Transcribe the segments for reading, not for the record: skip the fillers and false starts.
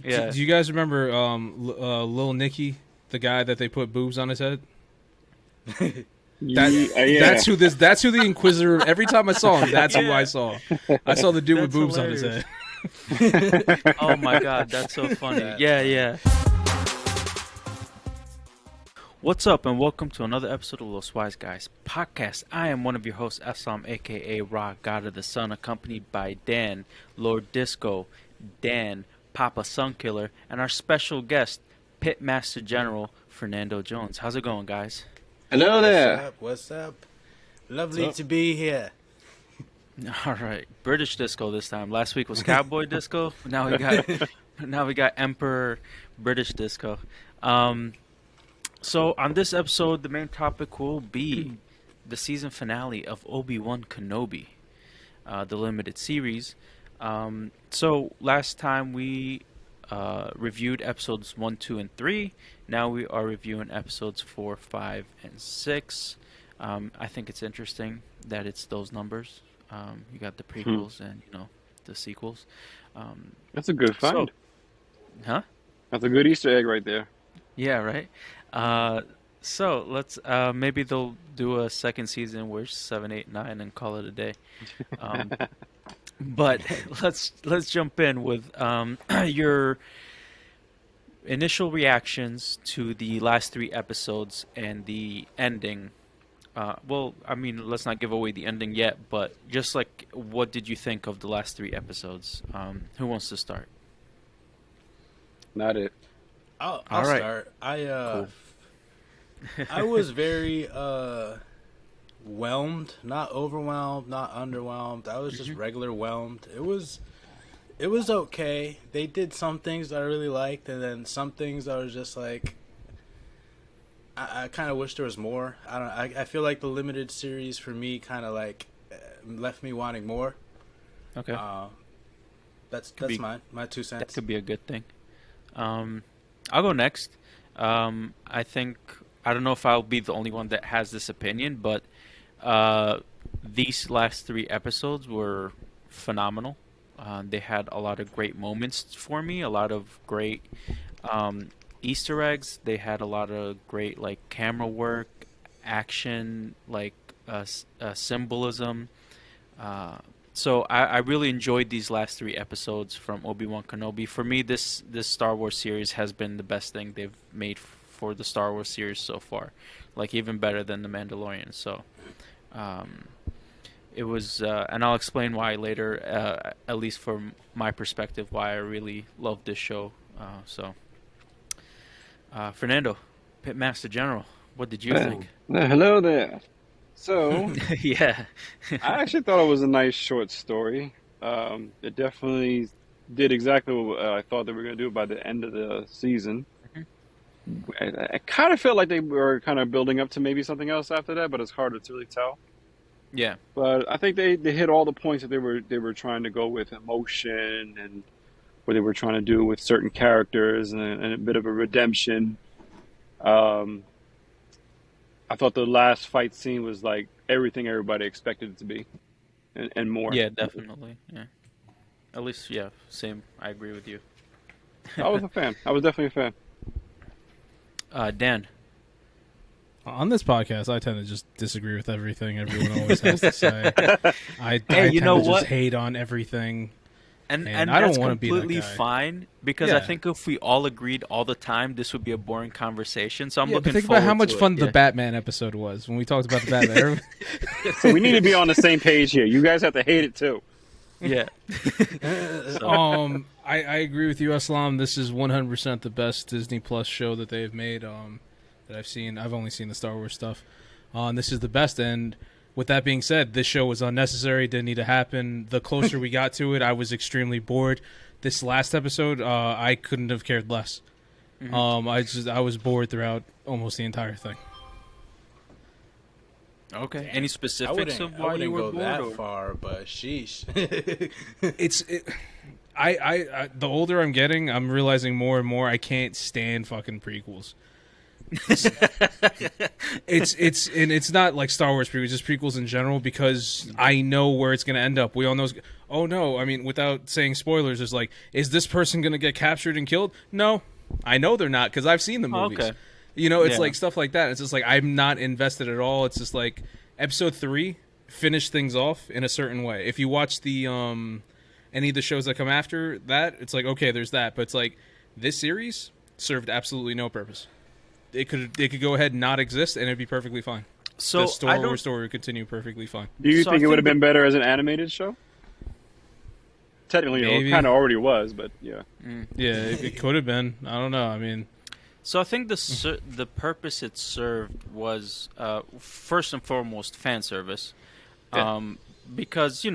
Yeah. Do you guys remember Lil Nicky, the guy that they put boobs on his head? That's who this. That's who the Inquisitor. Every time I saw him, that's who I saw. I saw the dude with boobs on his head. Oh my god, that's so funny. Yeah. What's up, and welcome to another episode of Los Wise Guys podcast. I am one of your hosts, Eslam, aka Ra, God of the Sun, accompanied by Dan, Lord Disco, Dan, Papa Sunkiller, and our special guest, Pitmaster General Fernando Jones. How's it going, guys? Hello there. What's up? Lovely to be here. All right, British Disco this time. Last week was Cowboy Disco. Now we got Emperor British Disco. So on this episode, the main topic will be the season finale of Obi-Wan Kenobi, the limited series. So last time we reviewed episodes 1, 2, and 3. Now we are reviewing episodes 4, 5, and 6. I think it's interesting that it's those numbers. You got the prequels and the sequels. That's a good find. Huh? That's a good Easter egg right there. Yeah, right. So let's maybe they'll do a second season where 7, 8, 9 and call it a day. But let's jump in with your initial reactions to the last 3 episodes and the ending. Well, I mean, let's not give away the ending yet, but just like, what did you think of the last 3 episodes? Who wants to start? Not it. I'll right. start. Cool. I was very whelmed, not overwhelmed, not underwhelmed. I was just regular whelmed. It was okay. They did some things that I really liked, and then some things I was just like, I kind of wish there was more. I feel like the limited series for me kind of like left me wanting more. Okay. That's my 2 cents. That could be a good thing. I'll go next. I think, I don't know if I'll be the only one that has this opinion, but these last 3 episodes were phenomenal. They had a lot of great moments for me, a lot of great Easter eggs. They had a lot of great camera work, action, symbolism. So I really enjoyed these last 3 episodes from Obi-Wan Kenobi. For me, this Star Wars series has been the best thing they've made for the Star Wars series so far. Even better than The Mandalorian. So it was, and I'll explain why later, at least from my perspective, why I really love this show. Fernando, Pitmaster General, what did you think? Hello there. So, Yeah. I actually thought it was a nice short story. It definitely did exactly what I thought they were going to do by the end of the season. I kind of felt like they were kind of building up to maybe something else after that, but it's hard to really tell. Yeah. But I think they hit all the points that they were trying to go with, emotion and what they were trying to do with certain characters and a bit of a redemption. I thought the last fight scene was like everything everybody expected it to be, and more. Yeah, definitely. Yeah. At least, yeah, same. I agree with you. I was a fan. I was definitely a fan. Dan. On this podcast, I tend to just disagree with everything everyone always has to say. I tend to just hate on everything. And I that's don't want to be that completely guy. Fine, because I think if we all agreed all the time, this would be a boring conversation. So I'm looking think forward about how much to fun it. the Batman episode was when we talked about the Batman. So we need to be on the same page here. You guys have to hate it too. Yeah. I agree with you, Eslam. This is 100% the best Disney Plus show that they've made that I've seen. I've only seen the Star Wars stuff. And this is the best. And with that being said, this show was unnecessary. Didn't need to happen. The closer we got to it, I was extremely bored. This last episode, I couldn't have cared less. I was bored throughout almost the entire thing. Okay. Any specifics of why you were bored? I wouldn't go that far, but sheesh. I the older I'm getting, I'm realizing more and more I can't stand fucking prequels. It's not like Star Wars prequels, just prequels in general, because I know where it's going to end up. We all know. oh no, I mean, without saying spoilers, it's like, is this person going to get captured and killed? No, I know they're not because I've seen the Oh, movies. okay. You know, it's Yeah. like stuff like that. It's just like I'm not invested at all. It's just like episode 3 finished things off in a certain way. If you watch the any of the shows that come after that, it's like, okay, there's that, but it's like this series served absolutely no purpose. It could go ahead and not exist and it'd be perfectly fine. So The I story don't. would continue perfectly fine. Do you So I think it would have think been better as an animated show? Technically, Maybe. it kind of already was, but yeah. Yeah, it could have been. I don't know. I mean, So I think the purpose it served was first and foremost fan service, Yeah. because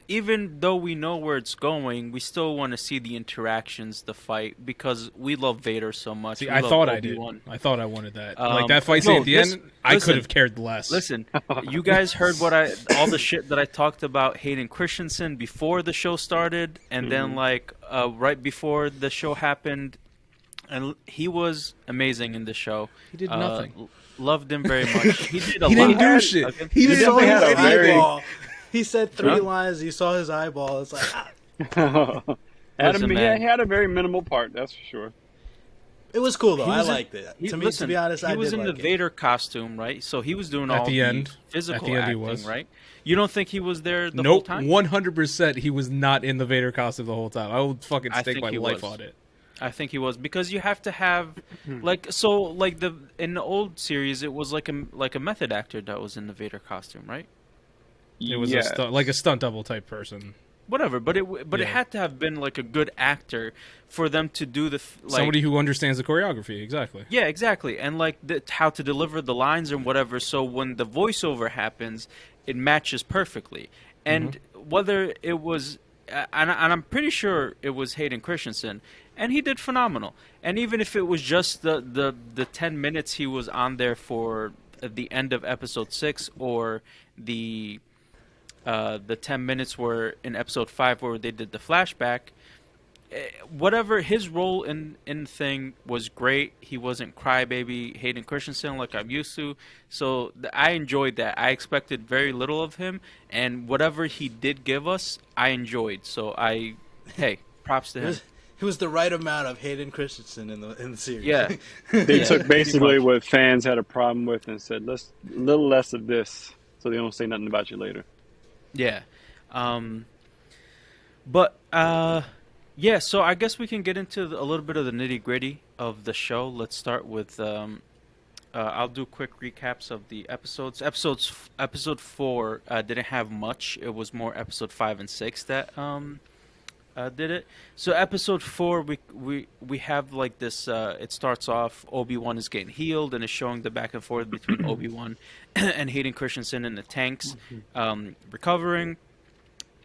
even though we know where it's going, we still want to see the interactions, the fight, because we love Vader so much. see, We I love thought I did. Obi-Wan. I thought I wanted that. Um, Like that fight no, scene at the this- end, I listen. could have cared less. Listen, you guys heard all the shit that I talked about Hayden Christensen before the show started, and then like right before the show happened, and he was amazing in the show. He did nothing. Loved him very much. He did a He lot. didn't do shit. Okay. He You didn't saw definitely his had a very- eyeball. He said 3 Huh? lines. You saw his eyeball. It's like Listen, man. He had a very minimal part, that's for sure. it was cool though. He I was in- liked it. he- To listen, be honest, he I was did in like the it. Vader costume, right? So he was doing At all the end. physical At the end he acting, was. right? You don't think he was there the whole Nope, time? 100% he was not in the Vader costume the whole time. I will fucking I stake think my he life was. on it. I think he was, because you have to have like in the old series it was like a method actor that was in the Vader costume, right? It was Yes. like a stunt double type person. Whatever, but it Yeah. had to have been like a good actor for them to do Somebody who understands the choreography, exactly. Yeah, exactly, and like how to deliver the lines and whatever. So when the voiceover happens, it matches perfectly. And whether it was, and I'm pretty sure it was Hayden Christensen, and he did phenomenal. And even if it was just the 10 minutes he was on there for the end of episode 6, or the 10 minutes were in episode 5 where they did the flashback, whatever, his role in thing was great. He wasn't crybaby Hayden Christensen like I'm used to, so I enjoyed that. I expected very little of him, and whatever he did give us, I enjoyed. So hey, props to him. It was the right amount of Hayden Christensen in the series. Yeah. They Yeah, took pretty basically much. what fans had a problem with and said, let's a little less of this so they don't say nothing about you later. Yeah. But yeah, so I guess we can get into a little bit of the nitty-gritty of the show. Let's start with I'll do quick recaps of the episodes. Episode 4 didn't have much. It was more episode 5 and 6 that did it. So episode 4, we have like this. It starts off, Obi-Wan is getting healed and is showing the back and forth between Obi-Wan and Hayden Christensen in the tanks, recovering.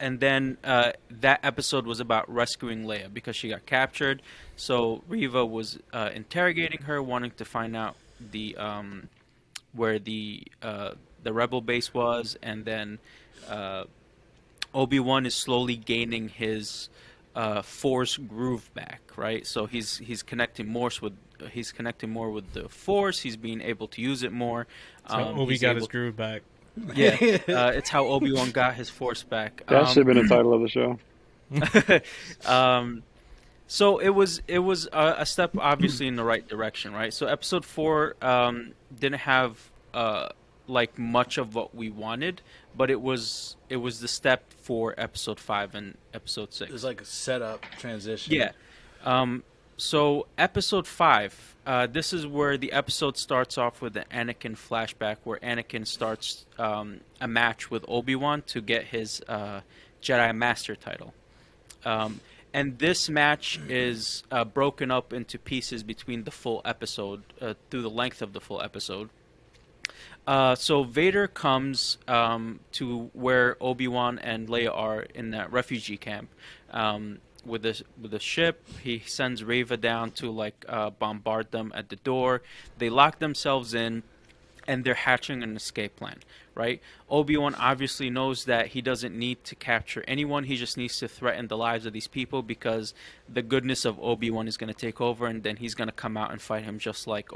And then that episode was about rescuing Leia because she got captured. So Reva was interrogating her, wanting to find out where the rebel base was, and then Obi-Wan is slowly gaining his Force groove back, right? So he's connecting more with the Force. He's being able to use it more. So Obi He's got able- his groove back. Yeah, it's how Obi-Wan got his Force back. That should have been the title of the show. So it was a step obviously in the right direction, right? So episode 4 didn't have like much of what we wanted, but it was the step for episode 5 and episode 6. It was like a setup transition. Yeah. So episode 5, this is where the episode starts off with the Anakin flashback, where Anakin starts a match with Obi-Wan to get his Jedi Master title. And this match is broken up into pieces between the full episode, through the length of the full episode. So Vader comes to where Obi-Wan and Leia are in that refugee camp. With the ship, he sends Reva down to bombard them at the door. They lock themselves in, and they're hatching an escape plan, right? Obi-Wan obviously knows that he doesn't need to capture anyone. He just needs to threaten the lives of these people, because the goodness of Obi-Wan is going to take over, and then he's going to come out and fight him just like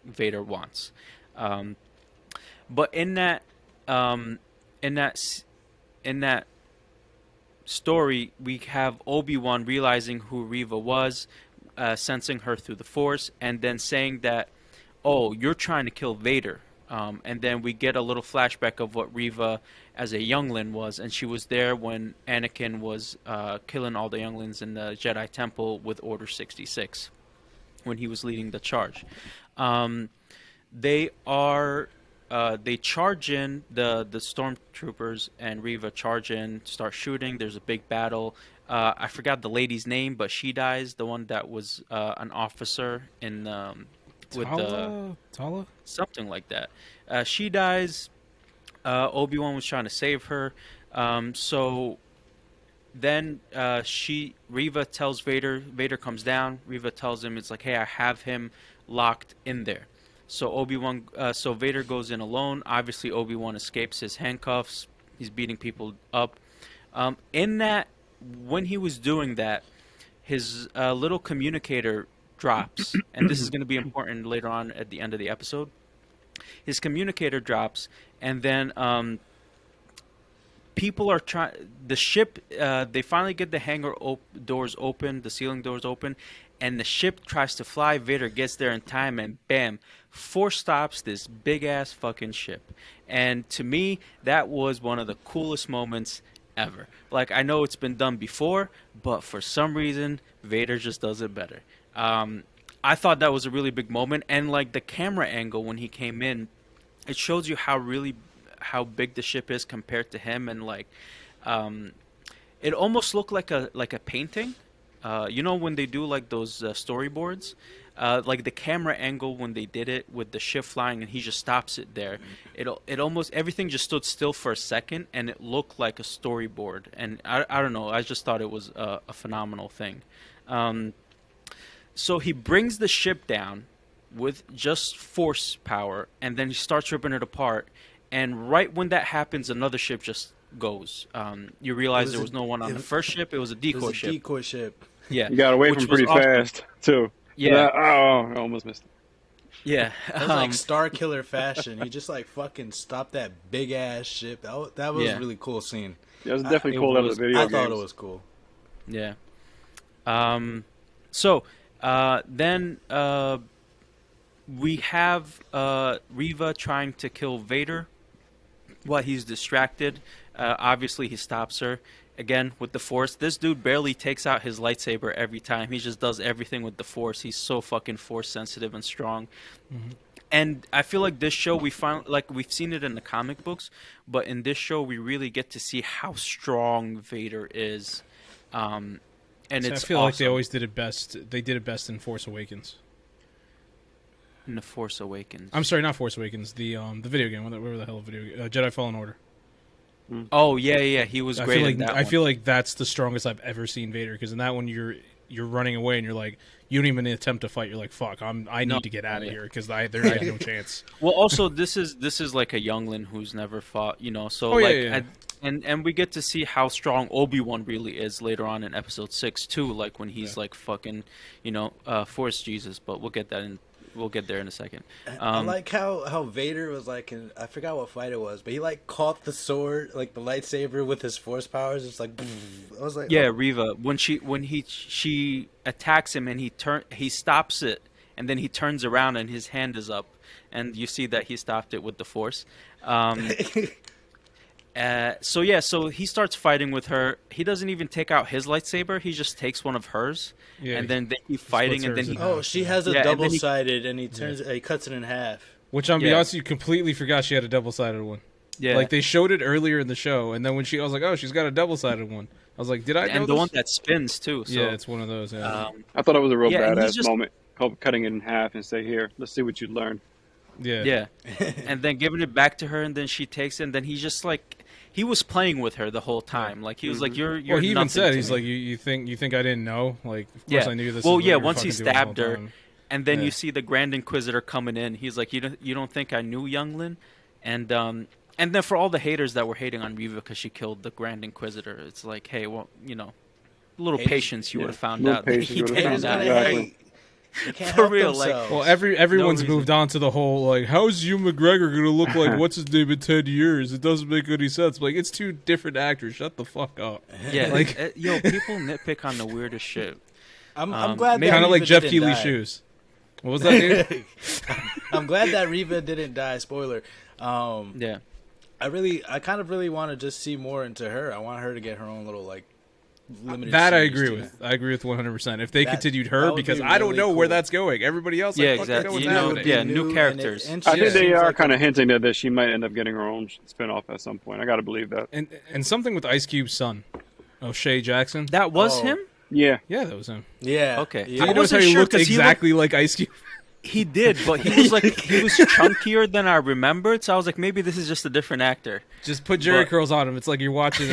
Vader wants. But in that story, we have Obi-Wan realizing who Reva was, sensing her through the Force, and then saying that, "Oh, you're trying to kill Vader." And then we get a little flashback of what Reva as a youngling was, and she was there when Anakin was killing all the younglings in the Jedi Temple with Order 66, when he was leading the charge. They are they charge in, the stormtroopers and Reva charge in, start shooting. There's a big battle. I forgot the lady's name, but she dies. The one that was an officer in with Tala? something like that. She dies. Obi-Wan was trying to save her. So then Reva tells Vader. Vader comes down. Reva tells him, it's like, hey, I have him locked in there. So so Vader goes in alone. Obviously, Obi-Wan escapes his handcuffs. He's beating people up. In that, when he was doing that, his little communicator drops, and this is going to be important later on at the end of the episode. His communicator drops, and then people are trying. The ship. They finally get the hangar doors open, the ceiling doors open, and the ship tries to fly. Vader gets there in time, and bam, Force stops this big ass fucking ship. And to me, that was one of the coolest moments ever. Like, I know it's been done before, but for some reason, Vader just does it better. I thought that was a really big moment, and like the camera angle when he came in, it shows you how big the ship is compared to him, and like, it almost looked like a painting. You know when they do like those storyboards, like the camera angle when they did it with the ship flying and he just stops it there. It almost everything just stood still for a second and it looked like a storyboard. And I don't know. I just thought it was a phenomenal thing. So he brings the ship down with just force power, and then he starts ripping it apart. And right when that happens, another ship just goes. You realize there was no one on the first ship. It was a decoy ship. Decoy ship. Yeah, You got away which from was pretty awesome. fast too. Yeah, I almost missed it. yeah. That was like Star Killer fashion. He just like fucking stopped that big ass ship. That was Yeah. a really cool scene. Yeah, it was definitely it cool out of was- the video I games. thought it was cool. Yeah. So then we have Reva trying to kill Vader while he's distracted. Obviously, he stops her. Again, with the Force. This dude barely takes out his lightsaber every time. He just does everything with the Force. He's so fucking Force sensitive and strong. Mm-hmm. And I feel like this show, we've seen it in the comic books, but in this show, we really get to see how strong Vader is. And So it's I feel like they awesome. always did it best. They did it best in Force Awakens. In The Force Awakens. I'm sorry, not Force Awakens. The video game, whatever the hell video game, Jedi Fallen Order. Oh yeah, he was great in that I one. feel like that's the strongest I've ever seen Vader, because in that one you're running away and you're like, you don't even attempt to fight. You're like, fuck, I need to get out of here because there ain't no chance. Well, also this is like a youngling who's never fought, you know. So Oh, yeah, like, yeah. and we get to see how strong Obi-Wan really is later on in Episode 6 too. Like when he's like fucking, you know, Force Jesus. But we'll get there in a second. I like how Vader was like I forgot what fight it was, but he like caught the sword, like the lightsaber with his force powers. It's like I was like, Yeah, oh. Reva, when she attacks him and he stops it, and then he turns around and his hand is up, and you see that he stopped it with the Force. So he starts fighting with her. He doesn't even take out his lightsaber. He just takes one of hers, Yeah, and then they keep fighting, and then hers he. in half. Oh, she has a Yeah, and then double he- sided, and he cuts it in half. Which, on be Yeah. honest, you completely forgot she had a double-sided one. Yeah, Like, they showed it earlier in the show, and then when I was like, oh, she's got a double-sided one. I was like, did I know and the this? one that spins too. So, Yeah, it's one of those. Yeah. I thought it was a real Yeah, and he's badass just- moment. Cutting it in half and say, "Here, let's see what you learn." yeah. yeah, and then giving it back to her, and then she takes it, and then he just like he was playing with her the whole time. Like he was like, "You're." Well, he even nothing said, to he's me." like, you think I didn't know? Like, of course Yeah. I knew this. Well, is what yeah, you were once he fucking doing the whole stabbed her, time. and then Yeah. you see the Grand Inquisitor coming in. He's like, "You don't think I knew Younglin?" And then for all the haters that were hating on Reva because she killed the Grand Inquisitor, it's like, hey, well, you know, a little Haters- patience, you yeah, would have found little out. patience, you would've You found found out. out. Exactly. They can't For help real, like- themselves. Well, everyone's reason. moved on to the whole like, how's Hugh McGregor gonna look like what's his name in 10 years? It doesn't make any sense. Like, it's two different actors. Shut the fuck up. Yeah, Like- yo, people nitpick on the weirdest shit. I'm glad that Kind of Reva like Jeff didn't Keighley's die. shoes. What was that, dude? I'm glad that Reva didn't die. Spoiler. Yeah. I kind of really want to just see more into her. I want her to get her own little like limited. That I series, agree too. with. I agree with 100%. If they That- continued that her, would because be I don't really know where cool. that's going. Everybody else, Yeah, I fucking know exactly. what's You know, happening. yeah, new characters. And I she think they seems are like kind of hinting that she might end up getting her own spinoff at some point. I got to believe that. And something with Ice Cube's son, O'Shea Jackson. That was Oh. him? Yeah. Yeah, that was him. Yeah. Okay. Yeah. I You notice how wasn't he sure looked 'cause he exactly like Ice Cube? He did, but he was like he was chunkier than I remembered, so I was like, maybe this is just a different actor. Just put Jerry But- curls on him. It's like you're watching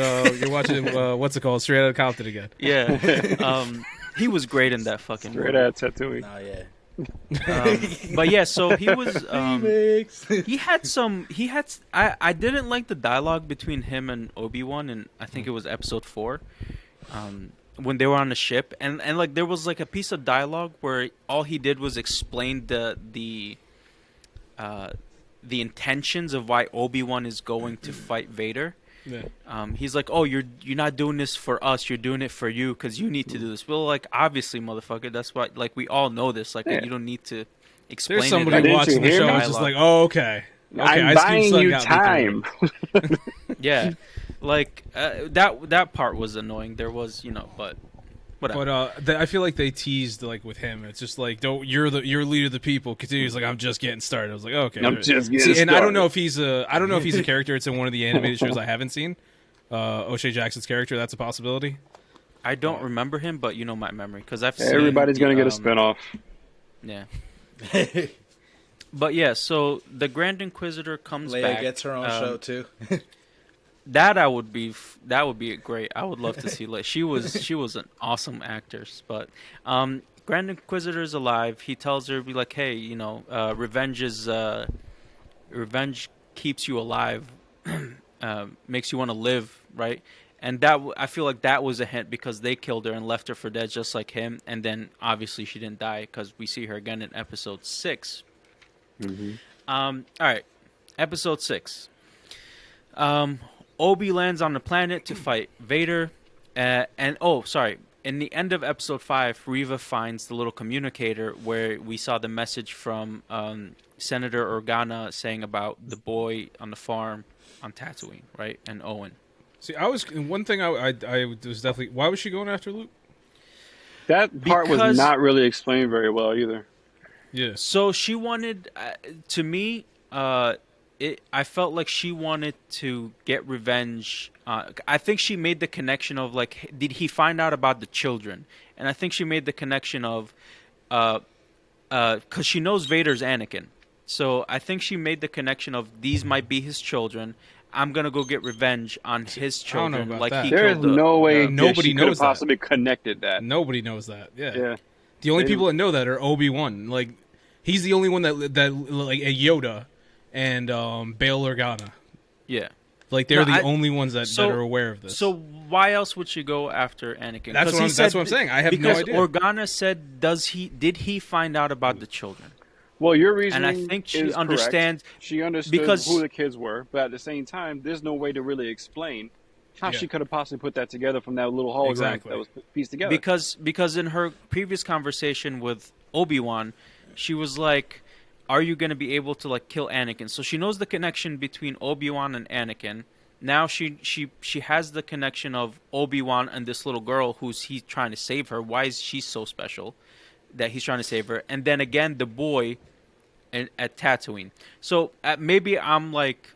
what's it called? Straight Outta Compton again. Yeah. He was great in that fucking Straight movie. out tattooing. Oh yeah. But yeah, so he was Remix. I didn't like the dialogue between him and Obi-Wan, and I think it was episode 4. When they were on the ship, and like there was like a piece of dialogue where all he did was explain the intentions of why Obi-Wan is going to fight Vader. Yeah. He's like, "Oh, you're not doing this for us. You're doing it for you because you need to do this." Well, like obviously, motherfucker, that's why. Like we all know this. Like Yeah. you don't need to explain There's it. somebody Didn't watching you the hear show me? who's just like, oh, okay. I'm Ice Cube's buying son you got me through it. time. Yeah, like that part was annoying. There was, but whatever. But I feel like they teased like with him. It's just like, don't you're leader of the people. Continues like, I'm just getting started. I was like, okay. I'm just getting See, and I don't know started. if he's a character. It's in one of the animated shows I haven't seen. O'Shea Jackson's character. That's a possibility. I don't remember him, but my memory because I've seen Everybody's going to get a spinoff. Yeah, but yeah. So the Grand Inquisitor comes Leia back. gets her own show too. That would be great. I would love to see. Like she was an awesome actress. But Grand Inquisitor is alive. He tells her, be like, hey, revenge keeps you alive, makes you want to live, right? And I feel like that was a hint because they killed her and left her for dead, just like him. And then obviously she didn't die because we see her again in episode 6. Mm-hmm. All right, episode 6. Obi lands on the planet to fight Vader, in the end of episode 5, Reva finds the little communicator where we saw the message from Senator Organa saying about the boy on the farm on Tatooine, right? And Owen. See, one thing I was definitely, why was she going after Luke? That part Because- was not really explained very well either. Yeah. So she wanted, to me, I felt like she wanted to get revenge. I think she made the connection of like, did he find out about the children? And I think she made the connection of, because she knows Vader's Anakin. So I think she made the connection of these might be his children. I'm gonna go get revenge on his I don't know children. about Like that. he There is killed no way that nobody she could have knows that. possibly connected that. Nobody knows that. Yeah. Yeah. The only They- people that know that are Obi-Wan. Like, he's the only one that like Yoda and Bail Organa. Yeah. Like, they're No, the only ones that are aware of this. So why else would she go after Anakin? That's 'Cause what I'm saying. I have no because idea. Organa said, did he find out about the children? Well, your reasoning And I think she is correct. understands She understood because- who the kids were, but at the same time, there's no way to really explain how Yeah. she could have possibly put that together from that little hologram Exactly. that was pieced together. because in her previous conversation with Obi-Wan, she was like, "Are you going to be able to like kill Anakin?" So she knows the connection between Obi-Wan and Anakin. Now she has the connection of Obi-Wan and this little girl he's trying to save her. Why is she so special that he's trying to save her? And then again, the boy at Tatooine. So maybe I'm like,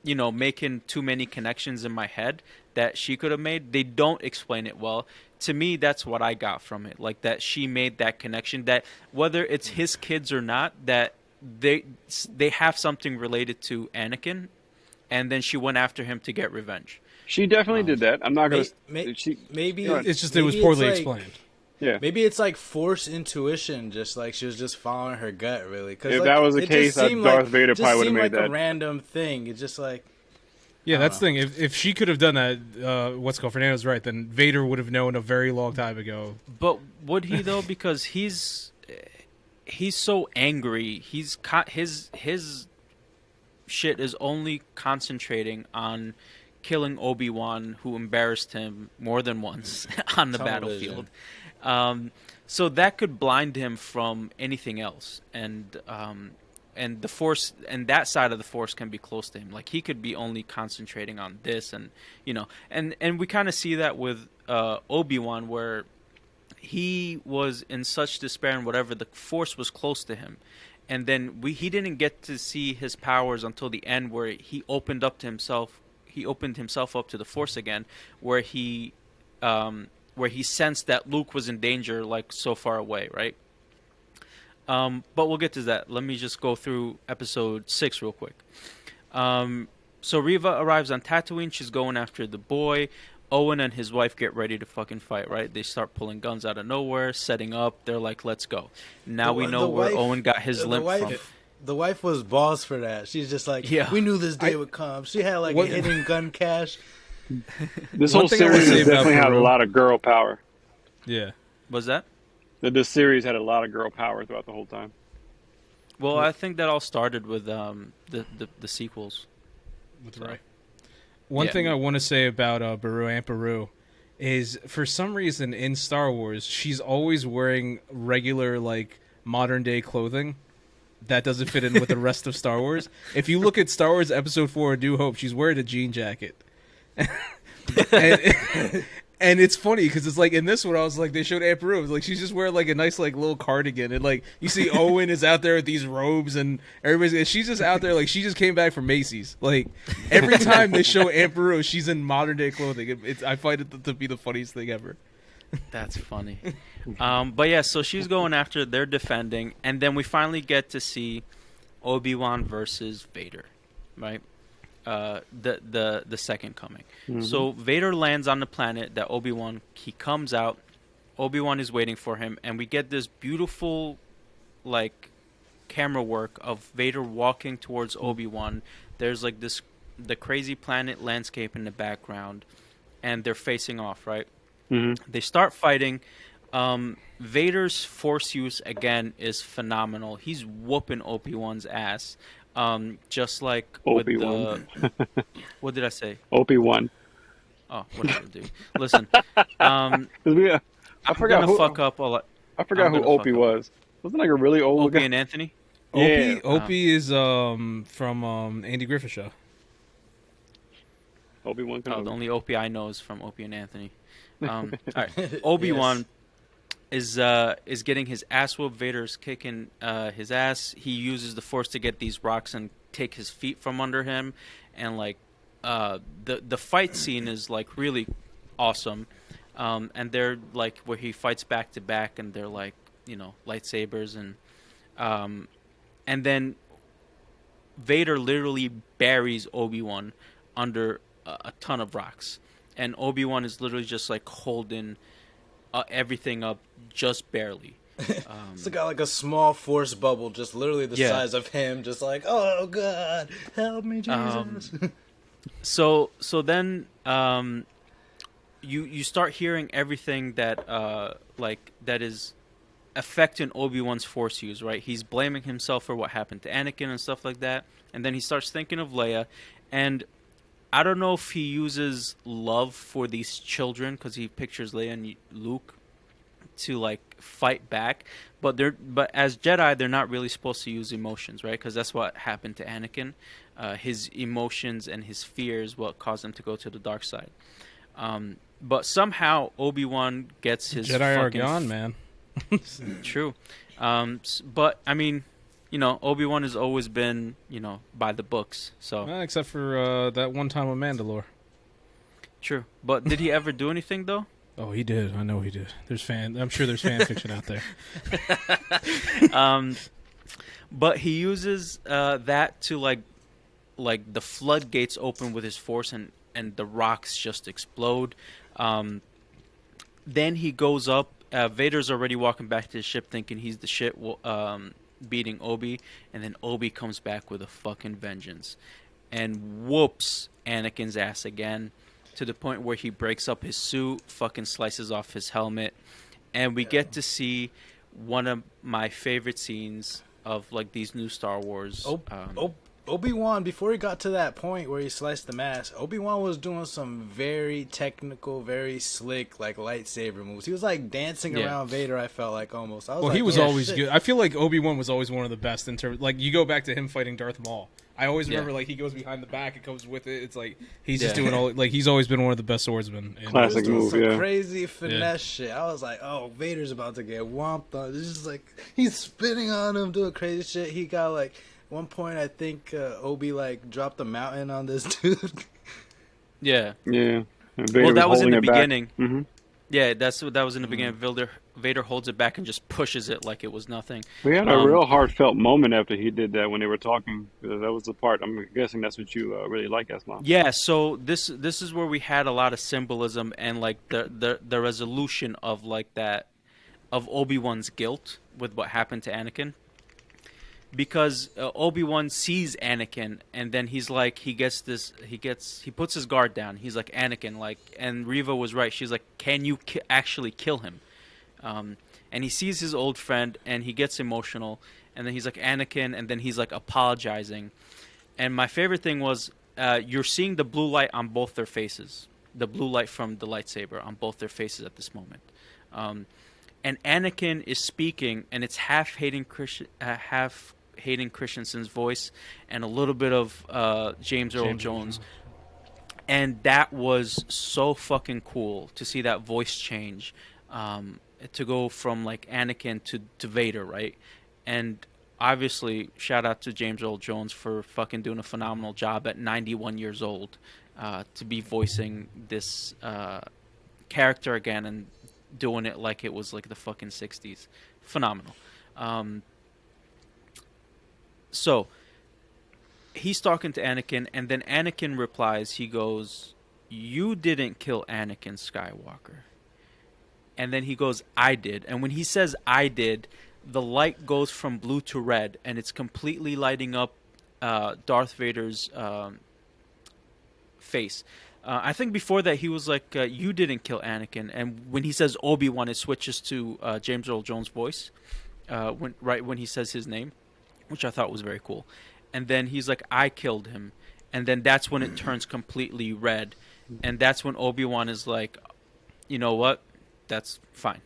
making too many connections in my head that she could have made. They don't explain it well. To me, that's what I got from it. Like that she made that connection, that whether it's his kids or not, that they have something related to Anakin, and then she went after him to get revenge. she definitely did that. I'm not going to. Maybe Go ahead. it's just it was maybe poorly it's like- explained. Yeah. Maybe it's like forced intuition, just like she was just following her gut, really. 'Cause, If like, that was the it case, just seemed Darth Vader it just probably would've seemed made like that. a random thing. It's just like Yeah, I that's the don't thing. If she could have done that, what's it called, Fernando's right, then Vader would have known a very long time ago. But would he though? Because he's he's so angry. His shit is only concentrating on killing Obi-Wan, who embarrassed him more than once on the Tunnel battlefield. vision. So that could blind him from anything else, and the Force and that side of the Force can be close to him. Like he could be only concentrating on this, and and we kind of see that with Obi-Wan, where he was in such despair and whatever, the Force was close to him, and then he didn't get to see his powers until the end, where he opened up to himself. He opened himself up to the Force again, where he sensed that Luke was in danger, like so far away, right? But we'll get to that. Let me just go through episode 6 real quick. So Reva arrives on Tatooine. She's going after the boy. Owen and his wife get ready to fucking fight, right? They start pulling guns out of nowhere, setting up. They're like, let's go. Now we know where Owen got his limp from. The wife was balls for that. She's just like, Yeah. we knew this day would come. She had like a hidden gun cache. This One whole thing I would series say has about definitely had a Peru- lot of girl power. Yeah. Was that? This series had a lot of girl power throughout the whole time. Well, I think that all started with the sequels. With Ray. One thing I want to say about Aunt Beru is, for some reason in Star Wars, she's always wearing regular, like, modern day clothing that doesn't fit in with the rest of Star Wars. If you look at Star Wars Episode 4: A New Hope, she's wearing a jean jacket. And it's funny because it's like in this one, I was like, they showed Aunt Beru. It was like she's just wearing like a nice like little cardigan, and like you see Owen is out there with these robes, and and she's just out there like she just came back from Macy's. Like every time they show Aunt Beru, she's in modern day clothing. I find it to be the funniest thing ever. That's funny. But yeah, so she's going after, they're defending, and then we finally get to see Obi-Wan versus Vader, right? The second coming. Mm-hmm. So Vader lands on the planet that Obi-Wan, he comes out, Obi-Wan is waiting for him, and we get this beautiful like camera work of Vader walking towards Obi-Wan. There's like the crazy planet landscape in the background, and they're facing off, right? Mm-hmm. They start fighting. Vader's force use again is phenomenal. He's whooping Obi-Wan's ass. Just like Obi-Wan. with the what did I say? Obi-Wan. Oh, whatever, dude. Listen, I forgot who. fuck up a lot. I forgot who Opie was. Wasn't like a really old Opie guy? and Anthony. Yeah. Opie is from Andy Griffith Show. Obi-Wan Oh, Kenobi. the only Opie I know is from Opie and Anthony. All right, Obi-Wan is getting his ass whooped. Vader's kicking his ass. He uses the Force to get these rocks and take his feet from under him, and like the fight scene is like really awesome. And they're like where he fights back to back, and they're like lightsabers, and then Vader literally buries Obi-Wan under a ton of rocks, and Obi-Wan is literally just like holding everything up just barely. It's got like a small force bubble, just literally the size of him, just like, oh God, help me, Jesus. So then you start hearing everything that that is affecting Obi-Wan's force use, right? He's blaming himself for what happened to Anakin and stuff like that, and then he starts thinking of Leia, and I don't know if he uses love for these children because he pictures Leia and Luke to like fight back, but as Jedi they're not really supposed to use emotions, right? Because that's what happened to Anakin. His emotions and his fears what caused him to go to the dark side. But somehow Obi-Wan gets his Jedi are fucking gone, man. True. But I mean, Obi-Wan has always been, by the books. So Except for that one time with Mandalore. true. But did he ever do anything though? Oh, he did. I know he did. I'm sure there's fan fiction out there. But he uses that to like the floodgates open with his force, and the rocks just explode. Then he goes up. Vader's already walking back to his ship thinking he's the shit, beating Obi, and then Obi comes back with a fucking vengeance and whoops Anakin's ass again, to the point where he breaks up his suit, fucking slices off his helmet, and we get to see one of my favorite scenes of like these new Star Wars. Obi-Wan, before he got to that point where he sliced the mask, Obi-Wan was doing some very technical, very slick, like, lightsaber moves. He was, like, dancing around Vader, I felt like, almost. I was Well, like, he was oh, always shit. good. I feel like Obi-Wan was always one of the best in terms. Like, you go back to him fighting Darth Maul. I always remember, like, he goes behind the back and comes with it. It's like, he's just doing all. Like, he's always been one of the best swordsmen. Classic He was move, doing some yeah. crazy finesse shit. I was like, oh, Vader's about to get whomped on. It's just like, he's spinning on him, doing crazy shit. He got, like, one point, I think Obi, like, dropped a mountain on this dude. Yeah. Yeah. And Vader Well, that was in holding the it back. beginning. Mhm. Yeah, that was in the beginning. Vader holds it back and just pushes it like it was nothing. We had a real heartfelt moment after he did that when they were talking. That was the part. I'm guessing that's what you really like, Eslam. Yeah, so this is where we had a lot of symbolism and like the resolution of like that of Obi-Wan's guilt with what happened to Anakin. Because Obi-Wan sees Anakin and then he's like he puts his guard down. He's like Anakin like and Reva was right. She's like, "Can you actually kill him?" And he sees his old friend and he gets emotional and then he's like Anakin and then he's like apologizing. And my favorite thing was you're seeing the blue light on both their faces. The blue light from the lightsaber on both their faces at this moment. And Anakin is speaking and it's half Hayden Christensen's voice and a little bit of James Earl Jones. And that was so fucking cool to see that voice change, to go from like Anakin to Vader, right? And obviously, shout out to James Earl Jones for fucking doing a phenomenal job at 91 years old, to be voicing this character again and doing it like it was like the fucking 60s. Phenomenal. So he's talking to Anakin, and then Anakin replies. He goes, "You didn't kill Anakin Skywalker." And then he goes, "I did." And when he says "I did," the light goes from blue to red, and it's completely lighting up Darth Vader's face. I think before that he was like, "You didn't kill Anakin." And when he says Obi-Wan, it switches to James Earl Jones' voice when he says his name, which I thought was very cool. And then he's like, "I killed him." And then that's when it turns completely red. And that's when Obi-Wan is like, "You know what? That's fine.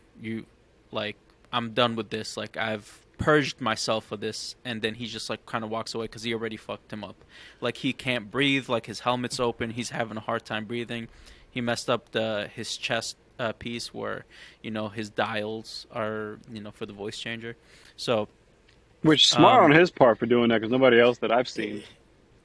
I'm done with this. Like, I've purged myself of this." And then he just like kind of walks away because he already fucked him up. Like, he can't breathe. Like, his helmet's open. He's having a hard time breathing. He messed up his chest piece where, his dials are, for the voice changer. So, Which smart on his part for doing that, because nobody else that I've seen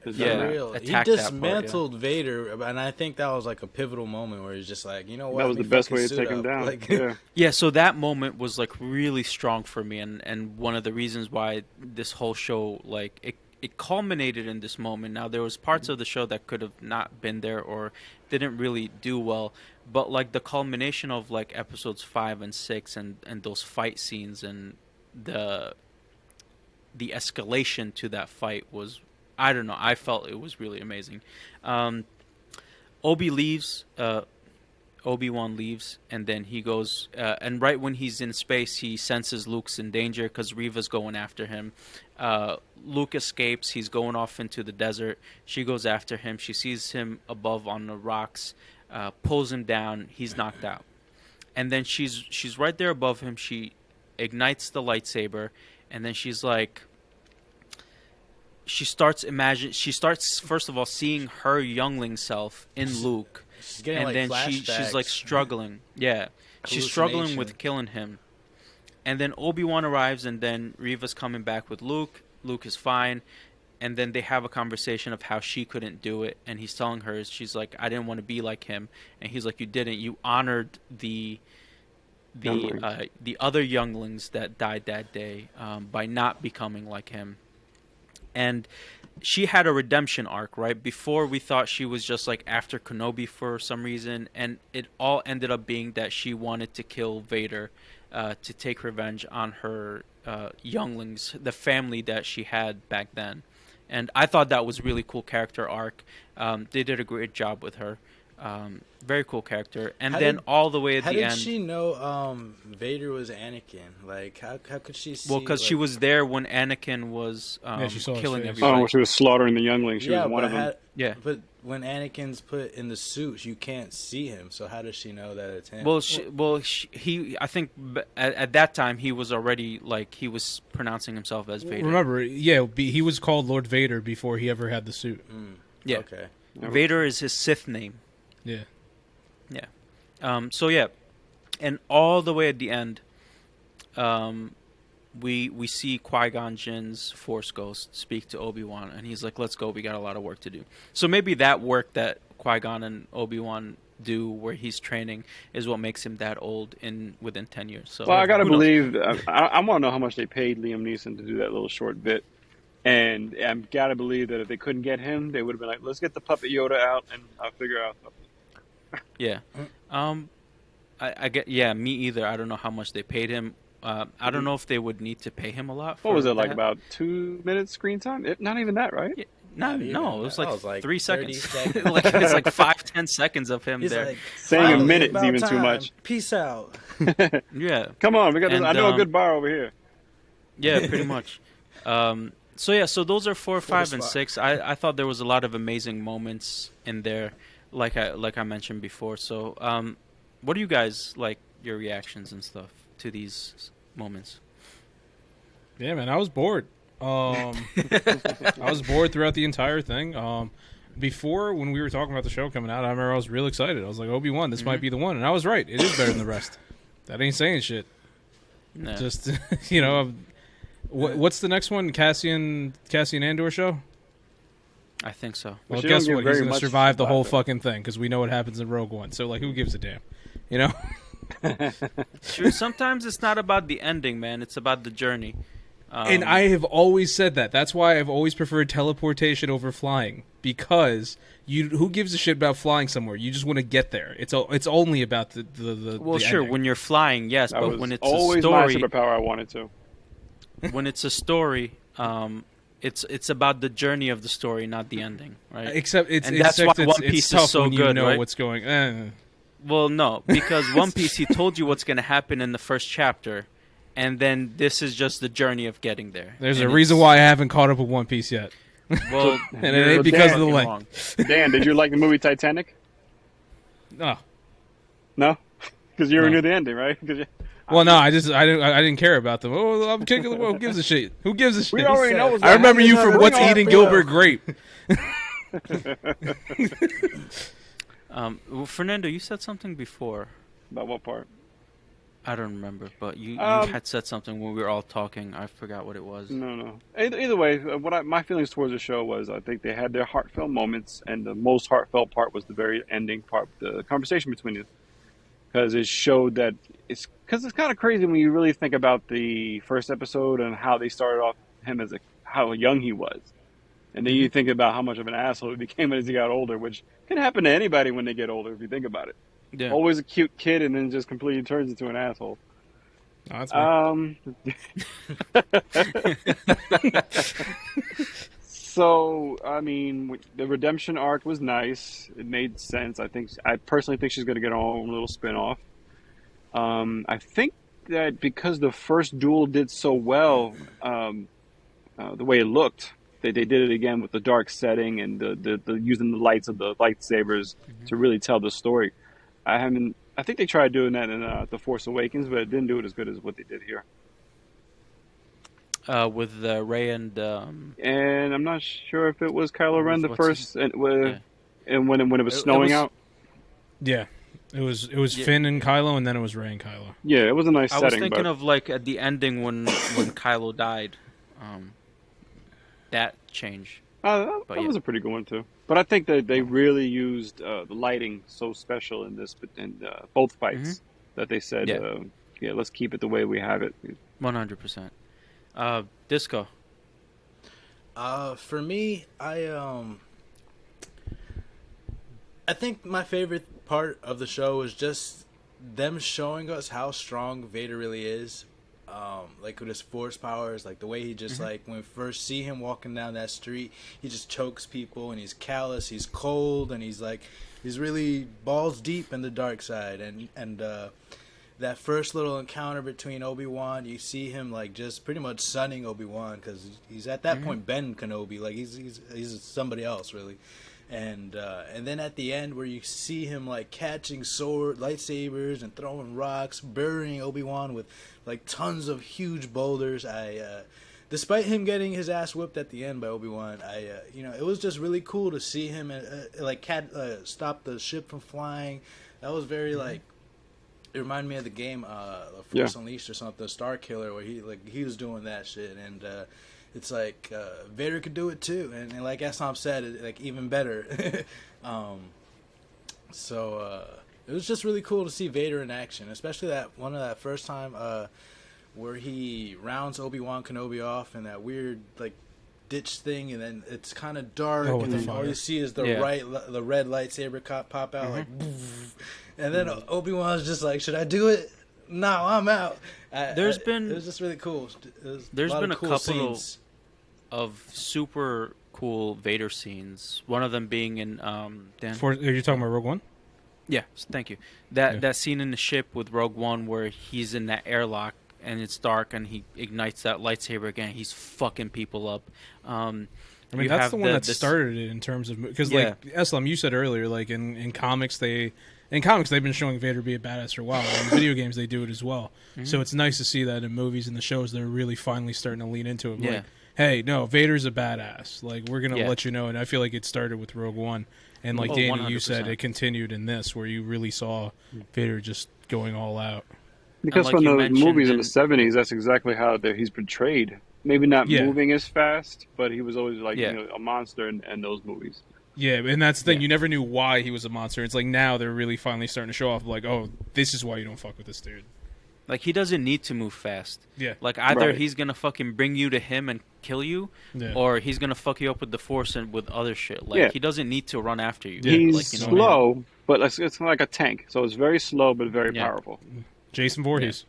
has done Yeah. that. Real. He attack that part, dismantled Vader, and I think that was like a pivotal moment where he's just like, you know what? That was let the me best fucking way to suit take him up. down. Like, Yeah. Yeah, so that moment was like really strong for me, and one of the reasons why this whole show, like, it culminated in this moment. Now, there was parts of the show that could have not been there or didn't really do well, but like the culmination of like episodes 5 and 6 and those fight scenes and the escalation to that fight was, I don't know, I felt it was really amazing. Obi-Wan leaves, and then he goes, and right when he's in space, he senses Luke's in danger because Reva's going after him. Luke escapes. He's going off into the desert. She goes after him. She sees him above on the rocks, pulls him down. He's knocked out. And then she's right there above him. She ignites the lightsaber, and then she's like, she starts first of all seeing her youngling self in Luke. she's getting And like then flashbacks. she's like struggling. Yeah. She's struggling with Hallucination. killing him. And then Obi-Wan arrives, and then Reva's coming back with Luke. Luke is fine. And then they have a conversation of how she couldn't do it. And he's telling her, she's like, "I didn't want to be like him." And he's like, "You didn't. You honored the other younglings that died that day by not becoming like him." And she had a redemption arc, right? Before, we thought she was just like after Kenobi for some reason, and it all ended up being that she wanted to kill Vader to take revenge on her younglings, the family that she had back then. And I thought that was really cool character arc. They did a great job with her. Very cool character. And How then did- all the way at How the did end, she know Vader was Anakin? Like, how could she see? well, because she like- was there when Anakin was she saw his killing face. Oh, everybody. when she was slaughtering the younglings. She yeah, was one but of them. Yeah. but when Anakin's put in the suit, you can't see him. So how does she know that it's him? He. I think at that time he was already like he was pronouncing himself as Vader. Remember, he was called Lord Vader before he ever had the suit. Yeah. Okay. Vader is his Sith name. Yeah. Yeah. So yeah, and all the way at the end, we see Qui-Gon Jinn's Force Ghost speak to Obi-Wan, and he's like, "Let's go. We got a lot of work to do." So maybe that work that Qui-Gon and Obi-Wan do, where he's training, is what makes him that old within 10 years. So Well, I gotta who knows? believe. I want to know how much they paid Liam Neeson to do that little short bit, and I've got to believe that if they couldn't get him, they would have been like, "Let's get the puppet Yoda out, and I'll figure out." Yeah. I get. Yeah, me either. I don't know how much they paid him. I don't know if they would need to pay him a lot. For What was it like? that. About 2 minutes screen time? Not even that, right? Yeah, Not even no, it that. was That was like like 3 30 seconds. seconds. Like it's like 5-10 seconds of him He's there. like, Saying a "Finally, minute is about even too time. much. Peace out. Yeah, Come on, we got. And, I know a good bar over here. yeah, pretty much. So those are 4, 5, and spot. 6. I thought there was a lot of amazing moments in there, like I mentioned before. So, what do you guys like your reactions and stuff to these moments? Yeah, man, I was bored. I was bored throughout the entire thing. Before, when we were talking about the show coming out, I remember I was real excited. I was like, Obi-Wan, this might be the one. And I was right. It is better than the rest. That ain't saying shit. No. Just, what's the next one? Cassian Andor show? I think so. Well, she guess don't what? give He's very going to much survive the whole about it. fucking thing because we know what happens in Rogue One. So, like, who gives a damn? You know? Sure, sometimes it's not about the ending, man. It's about the journey. And I have always said that. That's why I've always preferred teleportation over flying. Because who gives a shit about flying somewhere? You just want to get there. It's only about the Well, the sure, ending. when you're flying, yes, That but was when it's a always my story, superpower. I wanted to. when it's a story, it's about the journey of the story, not the ending, right? Except And that's why One Piece it's is tough so when you good, know right? what's going. Well, no, because One Piece, he told you what's going to happen in the first chapter, and then this is just the journey of getting there. There's And a reason it's- why I haven't caught up with One Piece yet. Well, And it you're ain't because of the fucking length. wrong. Dan, did you like the movie Titanic? Oh. No, because you already No. knew the ending, right? 'Cause Well, no, I didn't care about them. Oh, I'm kicking. Who gives a shit? Who gives a shit? we already know. what's I remember gonna you happen. from We What's know. Eating Gilbert Grape. Well, Fernando, you said something before. About what part? I don't remember, but you Um, had said something when we were all talking. I forgot what it was. No. Either way, my feelings towards the show was I think they had their heartfelt moments, and the most heartfelt part was the very ending part, the conversation between you, because it showed that it's kind of crazy when you really think about the first episode and how they started off him as how young he was, and then you think about how much of an asshole he became as he got older, which can happen to anybody when they get older if you think about it. Yeah. Always a cute kid, and then just completely turns into an asshole. Oh, that's me. So, I mean, the redemption arc was nice. It made sense. I personally think she's going to get her own little spin-off. I think that because the first duel did so well, the way it looked, they did it again with the dark setting and the using the lights of the lightsabers to really tell the story. I think they tried doing that in The Force Awakens, but it didn't do it as good as what they did here. With Rey and And I'm not sure if it was Kylo Ren the What's first, and Yeah. when it was It snowing was- out. Yeah, it was Yeah. Finn and Kylo, and then it was Rey and Kylo. Yeah, it was a nice I was setting. thinking but of like at the ending when Kylo died. That change. that but yeah. was a pretty good one too. But I think that they really used the lighting so special in this, in both fights, that they said, Yeah. let's keep it the way we have it. 100%. Disco. For me, I think my favorite part of the show is just them showing us how strong Vader really is. like with his force powers, like the way he just like when we first see him walking down that street, he just chokes people and he's callous, he's cold, and he's really balls deep in the dark side. And that first little encounter between Obi-Wan, you see him like just pretty much sunning Obi-Wan because he's at that point Ben Kenobi, like he's somebody else really. And then at the end where you see him like catching lightsabers and throwing rocks, burying Obi-Wan with like tons of huge boulders. Despite him getting his ass whipped at the end by Obi-Wan, it was just really cool to see him stop the ship from flying. That was very like, it reminded me of the game Force Unleashed or something, Star Killer, where he was doing that shit. And it's like Vader could do it too, and like Eslam said, like even better. So it was just really cool to see Vader in action, especially that first time where he rounds Obi-Wan Kenobi off in that weird like ditch thing, and then it's kind of dark, and then all you see is the red lightsaber pop out, like, and then Obi-Wan's just like, "Should I do it? No, I'm out." It was just really cool. There's been a cool couple scenes of super cool Vader scenes. One of them being in Dan. Are you talking about Rogue One? Yeah, thank you. That scene in the ship with Rogue One where he's in that airlock and it's dark and he ignites that lightsaber again. He's fucking people up. I mean, that's the one that started it in terms of because like Eslam, you said earlier, like in comics they've been showing Vader be a badass for a while. In video games they do it as well. So it's nice to see that in movies and the shows they're really finally starting to lean into it. Yeah. Like, hey, no, Vader's a badass. Like, we're going to let you know. And I feel like it started with Rogue One. And like Danny, 100%. you said, it continued in this, where you really saw Vader just going all out. Because like from you the mentioned movies in the 70s, that's exactly how he's portrayed. Maybe not moving as fast, but he was always like a monster in those movies. Yeah, and that's the thing. You never knew why he was a monster. It's like now they're really finally starting to show off, like, oh, this is why you don't fuck with this dude. Like, he doesn't need to move fast. Yeah. Like, either he's going to fucking bring you to him and kill you, or he's going to fuck you up with the Force and with other shit. Like, he doesn't need to run after you. He's like, slow, but it's like a tank. So it's very slow, but very powerful. Jason Voorhees.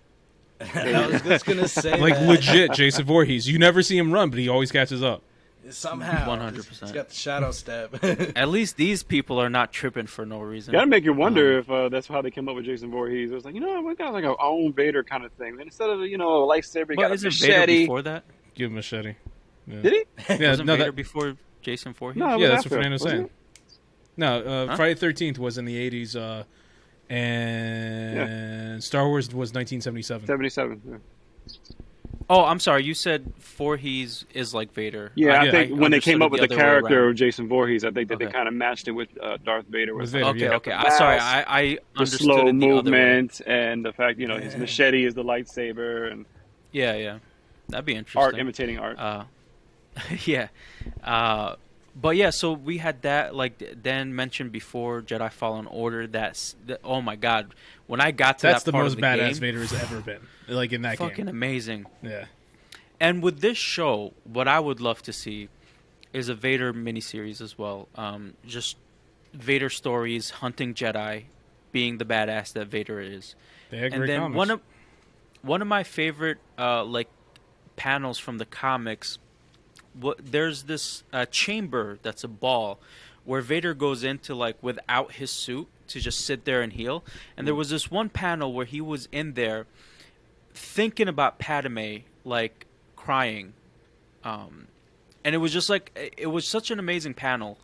I was just going to say like, that. legit, Jason Voorhees. You never see him run, but he always catches up. Somehow. 100%. He's got the shadow step. At least these people are not tripping for no reason. Gotta make you wonder if that's how they came up with Jason Voorhees. It was like, we got like our own Vader kind of thing. And instead of, a lightsaber, you got a isn't machete. Vader before that? Give him a machete. Yeah. Did he? Yeah, Wasn't Vader before Jason Voorhees? No, yeah, that's after, what Fernando's saying. No, Huh? Friday the 13th was in the 80s, and Star Wars was 1977. 77, yeah. Oh, I'm sorry. You said Voorhees is like Vader. Yeah, I think when they came understood up with it the other way character around. of Jason Voorhees, I think that they Okay. kind of matched it with Darth Vader. With Like, Vader. Okay. the Sorry, mask, I the understood slow it the other way. movement and the fact, his machete is the lightsaber and Yeah. That'd be interesting. art imitating art. Yeah. But yeah, so we had that, like Dan mentioned before, Jedi Fallen Order. Oh my God, when I got to That's that the part most of the badass game, Vader has ever been. Like in that fucking game. amazing. Yeah. And with this show, what I would love to see is a Vader miniseries as well. Just Vader stories, hunting Jedi, being the badass that Vader is. They had And great then comics. one of my favorite like panels from the comics. There's this chamber that's a ball where Vader goes into like without his suit to just sit there and heal. And there was this one panel where he was in there thinking about Padme, like crying, and it was just like it was such an amazing panel.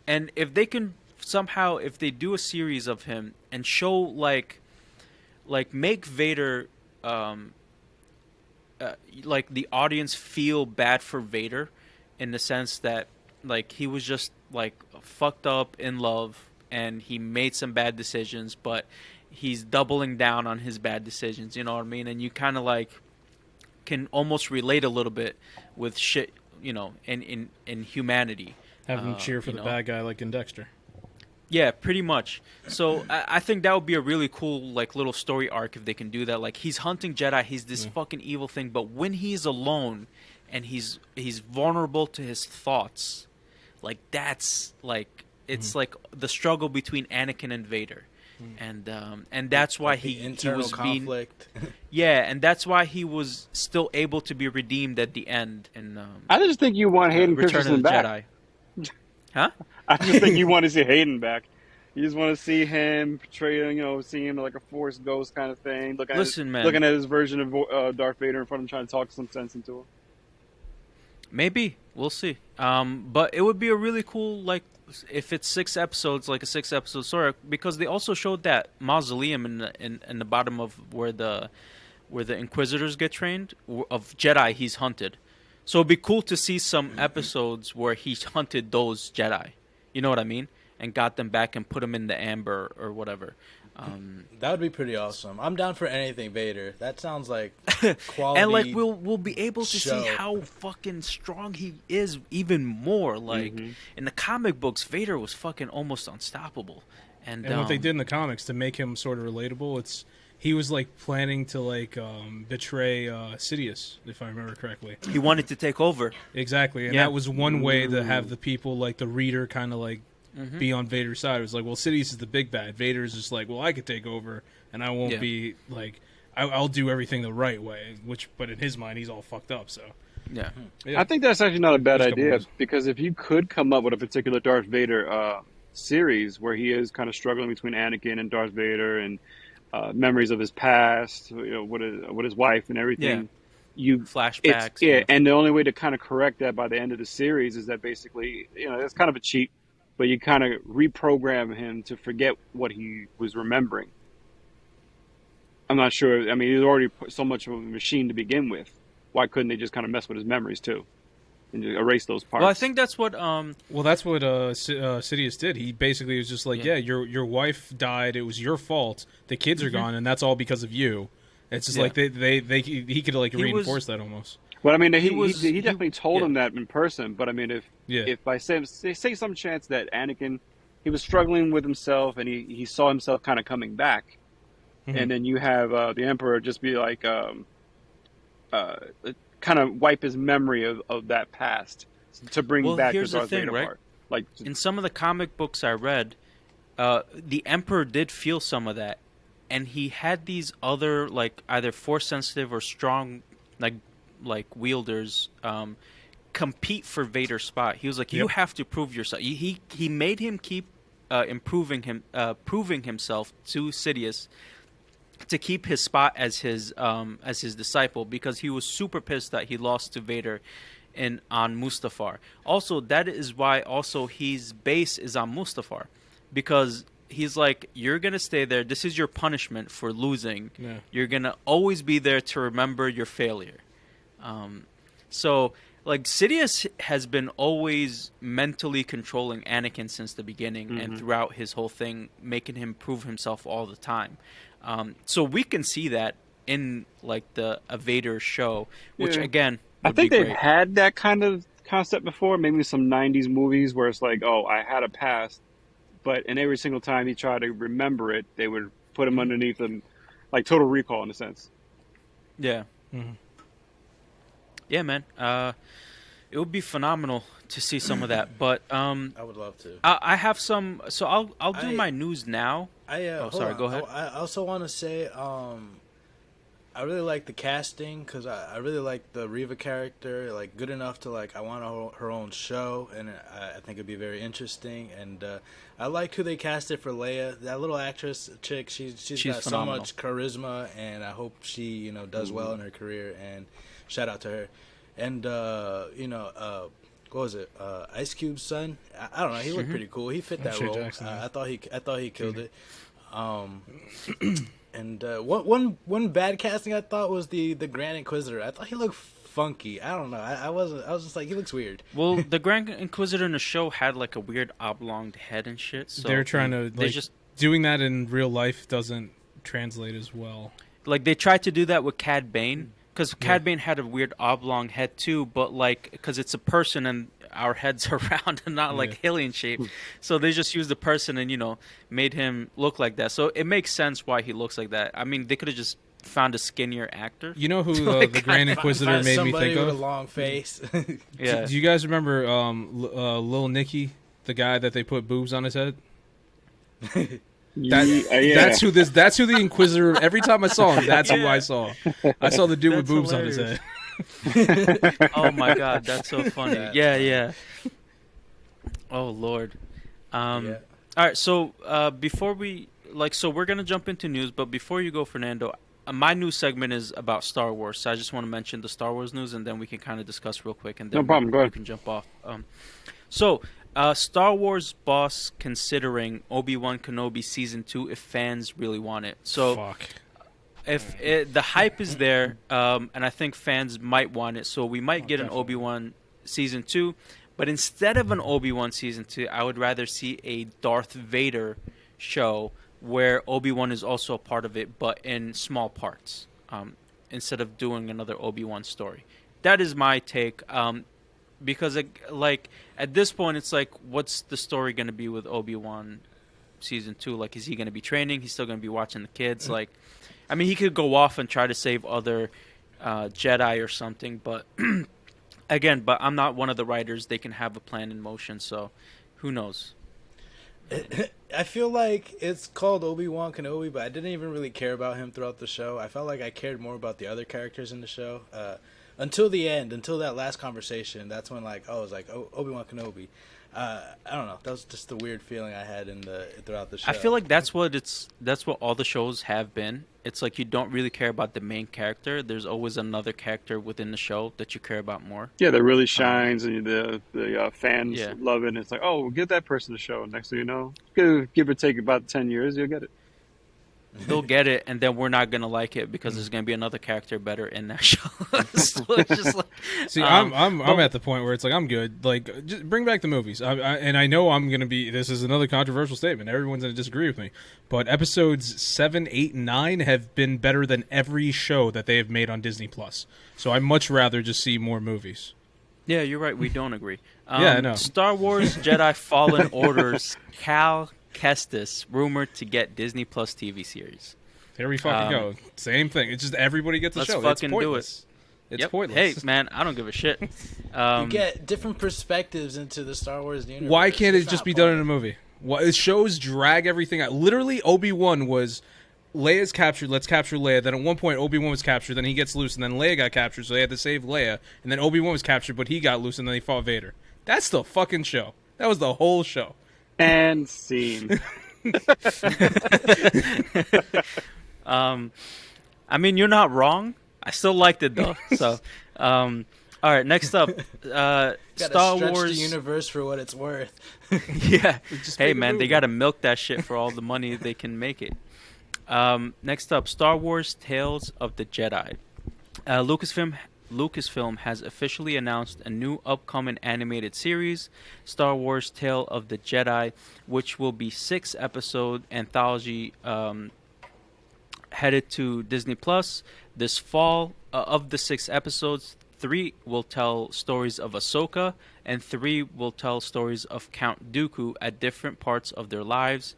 And if they can somehow, if they do a series of him and show like make Vader like the audience feel bad for Vader in the sense that like he was just like fucked up in love and he made some bad decisions, but he's doubling down on his bad decisions, you know what I mean? And you kind of like can almost relate a little bit with shit, in humanity. Have him cheer for you the know? bad guy like in Dexter. Yeah, pretty much. So I think that would be a really cool like little story arc if they can do that. Like he's hunting Jedi, he's this fucking evil thing, but when he's alone and he's vulnerable to his thoughts, like that's like it's like the struggle between Anakin and Vader. and that's why Like the he internal was being conflict. and that's why he was still able to be redeemed at the end in I just think you want Hayden Return of Christensen the back. Jedi. Huh? I just think you want to see Hayden back. You just want to see him portray, see him like a Force ghost kind of thing, Listen, man. looking at his version of Darth Vader in front of him, trying to talk some sense into him. Maybe we'll see. But it would be a really cool, like, if it's 6 episodes, like a 6-episode story, because they also showed that mausoleum in the bottom of where the Inquisitors get trained of Jedi he's hunted. So it'd be cool to see some episodes where he hunted those Jedi. You know what I mean? And got them back and put them in the amber or whatever. That would be pretty awesome. I'm down for anything Vader. That sounds like quality. And like we'll be able to show. see how fucking strong he is even more. Like in the comic books, Vader was fucking almost unstoppable. And what they did in the comics to make him sort of relatable, he was like planning to like betray Sidious, if I remember correctly. he wanted to take over. Exactly, and Yeah. that was one way to have the people, like the reader, kind of like be on Vader's side. It was like, well, Sidious is the big bad. Vader's just like, well, I could take over, and I won't be like, I'll do everything the right way. But in his mind, he's all fucked up. So Yeah. I think that's actually not a bad There's a couple idea, ways. because if you could come up with a particular Darth Vader series where he is kind of struggling between Anakin and Darth Vader and memories of his past, with his wife and everything. Flashbacks. And the only way to kind of correct that by the end of the series is that basically, that's kind of a cheat, but you kind of reprogram him to forget what he was remembering. I'm not sure. I mean, he's already so much of a machine to begin with. Why couldn't they just kind of mess with his memories too and just erase those parts? Well, I think that's what. that's what Sidious did. He basically was just like, your wife died. It was your fault. The kids are gone, and that's all because of you. It's just like he could like reinforce that almost. Well, I mean, he definitely told him that in person. But I mean, if by say some chance that Anakin, he was struggling with himself and he saw himself kind of coming back, and then you have the Emperor just be like, kind of wipe his memory of that past to bring back the Darth Vader part. Like in some of the comic books I read, the Emperor did feel some of that, and he had these other like either force sensitive or strong like wielders compete for Vader's spot. He was like, you have to prove yourself. He made him keep proving himself to Sidious to keep his spot as his disciple, because he was super pissed that he lost to Vader on Mustafar. Also, that is why also his base is on Mustafar, because he's like, you're gonna stay there. This is your punishment for losing. Yeah. You're gonna always be there to remember your failure. So like Sidious has been always mentally controlling Anakin since the beginning and throughout his whole thing, making him prove himself all the time. So we can see that in like the Vader show, which again, I think they've had that kind of concept before. Maybe some '90s movies where it's like, oh, I had a past, but and every single time he tried to remember it, they would put him underneath him, like Total Recall in a sense. Yeah. Yeah, man. It would be phenomenal to see some of that, but I would love to. I have some, so I'll do my news now. Sorry, go ahead. I also want to say, I really like the casting, because I really like the Reva character, like good enough to like I want her own show, and I think it'd be very interesting. And I like who they casted for Leia. That little actress chick, she's got phenomenal. so much charisma, and I hope she does well in her career. And shout out to her. And what was it? Ice Cube's son. I don't know. He looked pretty cool. He fit that role. Jackson, I thought he killed it. And one bad casting I thought was the Grand Inquisitor. I thought he looked funky. I don't know. I was just like, he looks weird. Well, the Grand Inquisitor in the show had like a weird oblong head and shit. So they're trying to they like, just doing that in real life doesn't translate as well. like they tried to do that with Cad Bane. Because Cad Bane had a weird oblong head too, but like because it's a person and our heads are round and not like alien shape, so they just used the person and made him look like that. So it makes sense why he looks like that. I mean, they could have just found a skinnier actor. You know who the Grand Inquisitor made me think with of? A long face. Yeah. Do you guys remember Lil Nicky, the guy that they put boobs on his head? Yeah. That's who the Inquisitor. Every time I saw him, that's who I saw. I saw the dude with That's boobs on his hilarious. head. Oh my god, that's so funny. That's Yeah, funny. yeah. Oh lord. Yeah. All right, so before we so we're gonna jump into news, but before you go, Fernando, my news segment is about Star Wars. So I just want to mention the Star Wars news, and then we can kind of discuss real quick, and No then problem. Go you ahead. can jump off. So Star Wars boss considering Obi-Wan Kenobi season 2 if fans really want it. So Fuck. if the hype is there, and I think fans might want it, so we might get an definitely. Obi-Wan season 2. But instead of an Obi-Wan season 2, I would rather see a Darth Vader show where Obi-Wan is also a part of it, but in small parts, instead of doing another Obi-Wan story. That is my take, because at this point, it's like, what's the story going to be with Obi-Wan season 2? Like, is he going to be training? He's still going to be watching the kids? Like, I mean, he could go off and try to save other Jedi or something, but... Again, but I'm not one of the writers. They can have a plan in motion, so who knows? I feel like it's called Obi-Wan Kenobi, but I didn't even really care about him throughout the show. I felt like I cared more about the other characters in the show. Until the end, until that last conversation, that's when I was like, oh, Obi-Wan Kenobi. I don't know. That was just the weird feeling I had throughout the show. I feel like that's what all the shows have been. It's like you don't really care about the main character. There's always another character within the show that you care about more. Yeah, that really shines, and the fans Yeah. love it. And it's like, oh, we'll give that person a show. Next thing you know, give or take about 10 years, you'll get it. They'll get it, and then we're not gonna like it because there's gonna be another character better in that show. So it's just like, See, I'm at the point where it's like I'm good. Like, just bring back the movies. And I know I'm gonna be. This is another controversial statement. Everyone's gonna disagree with me, but episodes 7, 8, and 9 have been better than every show that they have made on Disney Plus. So I'd much rather just see more movies. yeah, you're right. We don't agree. Yeah, I know. Star Wars Jedi Fallen Order's Cal Kestis rumored to get Disney Plus TV series. There we fucking go. Same thing. It's just everybody gets a Let's show. fucking It's do pointless. It's Yep. pointless. Hey, man, I don't give a shit. you get different perspectives into the Star Wars universe. Why can't it It's just not be done in a fun. movie? Why, shows drag everything out. Literally, Obi-Wan was... Leia's captured, let's capture Leia. Then at one point, Obi-Wan was captured, then he gets loose, and then Leia got captured, so they had to save Leia. And then Obi-Wan was captured, but he got loose, and then he fought Vader. That's the fucking show. That was the whole show. And scene. I mean, you're not wrong. I still liked it though. So, all right. Next up, Gotta Star stretch Wars. the universe for what it's worth. Yeah. Just Hey, make a man, they movie. gotta milk that shit for all the money they can make it. Next up, Star Wars: Tales of the Jedi. Lucasfilm has officially announced a new upcoming animated series, Star Wars: Tale of the Jedi, which will be 6-episode anthology headed to Disney Plus this fall. Of the 6 episodes, 3 will tell stories of Ahsoka, and 3 will tell stories of Count Dooku at different parts of their lives.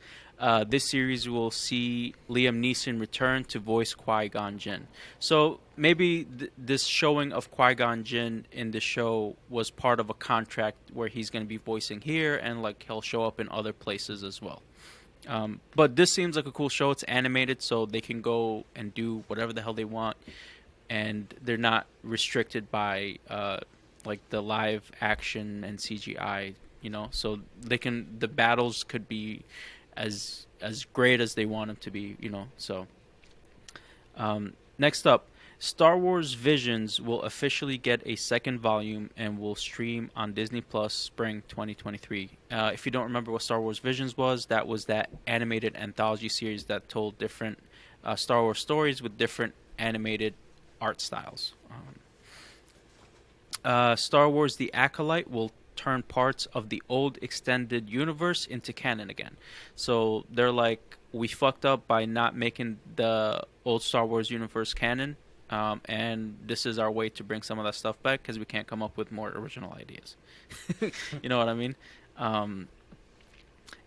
This series will see Liam Neeson return to voice Qui-Gon Jinn. So maybe this showing of Qui-Gon Jinn in the show was part of a contract where he's going to be voicing here, and like he'll show up in other places as well. But this seems like a cool show. It's animated, so they can go and do whatever the hell they want, and they're not restricted by like the live action and CGI. So the battles could be as great as they want them to be. So next up, Star Wars Visions will officially get a second volume and will stream on Disney Plus spring 2023. If you don't remember what Star Wars Visions was, that was that animated anthology series that told different Star Wars stories with different animated art styles. Star Wars The Acolyte will turn parts of the old extended universe into canon again. So they're like, we fucked up by not making the old Star Wars universe canon. And this is our way to bring some of that stuff back because we can't come up with more original ideas. You know what I mean?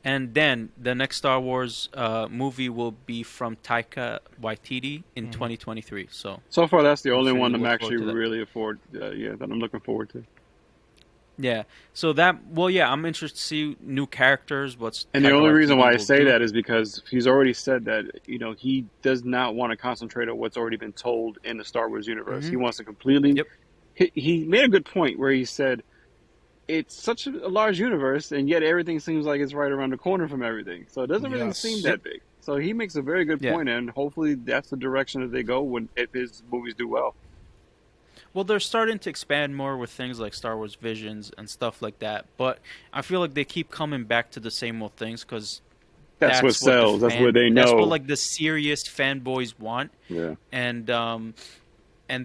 And then the next Star Wars movie will be from Taika Waititi in 2023. So So far, that's the only sure one you I'm look actually forward to that. really that I'm looking forward to. Yeah. So I'm interested to see new characters. What's And the Taika only reason Waititi why I will say do. that is because he's already said that, he does not want to concentrate on what's already been told in the Star Wars universe. Hmm. He wants to completely. Yep. He made a good point where he said it's such a large universe, and yet everything seems like it's right around the corner from everything. So it doesn't really seem Yes. Yep. that big. So he makes a very good Yeah. point, and hopefully that's the direction that they go if his movies do well. Well, they're starting to expand more with things like Star Wars Visions and stuff like that. But I feel like they keep coming back to the same old things because That's what sells. That's what they that's what know. like the serious fanboys want, Yeah. and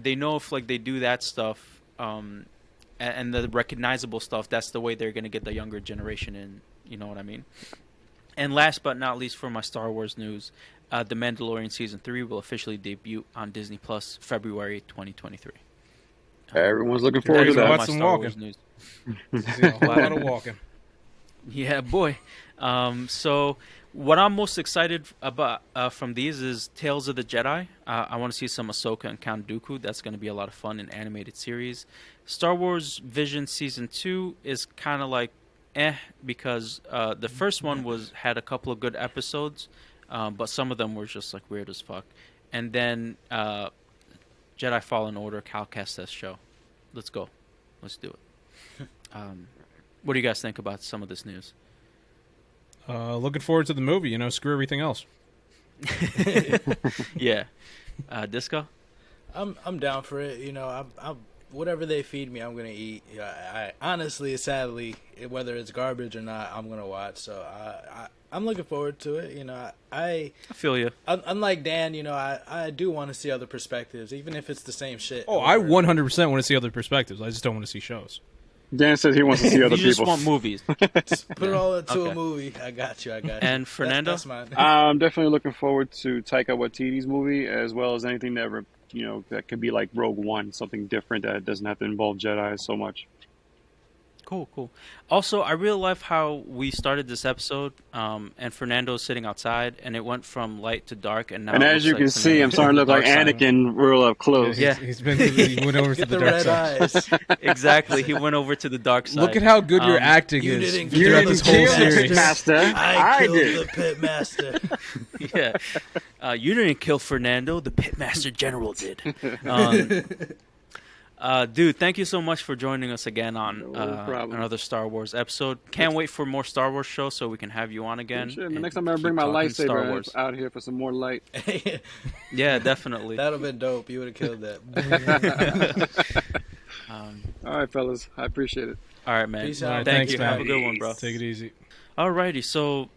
they know if like they do that stuff, and the recognizable stuff, that's the way they're gonna get the younger generation in. You know what I mean? And last but not least, for my Star Wars news, The Mandalorian season 3 will officially debut on Disney Plus February 2023. Everyone's looking That forward to is all that. my Watch some Star walking. Wars news. See a whole lot of walking. Yeah, boy. So what I'm most excited about from these is Tales of the Jedi. I want to see some Ahsoka and Count Dooku. That's going to be a lot of fun in animated series. Star Wars Vision Season 2 is kind of like because the first one had a couple of good episodes, but some of them were just like weird as fuck. And then Jedi Fallen Order, Cal Kestis show. Let's go. Let's do it. What do you guys think about some of this news? Looking forward to the movie. Screw everything else. Yeah. Disco? I'm down for it. I'm whatever they feed me, I'm gonna eat. I honestly, sadly, whether it's garbage or not, I'm gonna watch. So I'm looking forward to it. I feel you. Unlike Dan, I do want to see other perspectives, even if it's the same shit. Oh, I 100% want to see other perspectives. I just don't want to see shows. Dan says he wants to see other You just people. want movies. Put it all into Okay. a movie. I got you. And Fernando? That's mine. I'm definitely looking forward to Taika Waititi's movie, as well as anything that that could be like Rogue One, something different that doesn't have to involve Jedi so much. Cool. Also, I really love how we started this episode, and Fernando's sitting outside, and it went from light to dark, and now. And it as looks you like can see, I'm Fernando's starting to look on like the dark side. Anakin real up close. Yeah. He went over to Get the the dark red side. eyes. Exactly, he went over to the dark side. Look at how good your acting You is. didn't You kill didn't this whole kill series. the Master. I killed did. the pit master. Yeah. You didn't kill Fernando. The Pitmaster General did. Dude, thank you so much for joining us again on No problem. another Star Wars episode. Can't wait for more Star Wars shows so we can have you on again. Sure, and the next time I bring keep my talking Star lightsaber Wars. out here for some more light. Yeah, definitely. That'd have been dope. You would have killed that. All right, fellas. I appreciate it. All right, man. Peace All out. right, Thank thanks, you. man. Have a good one, bro. Take it easy. Alrighty, so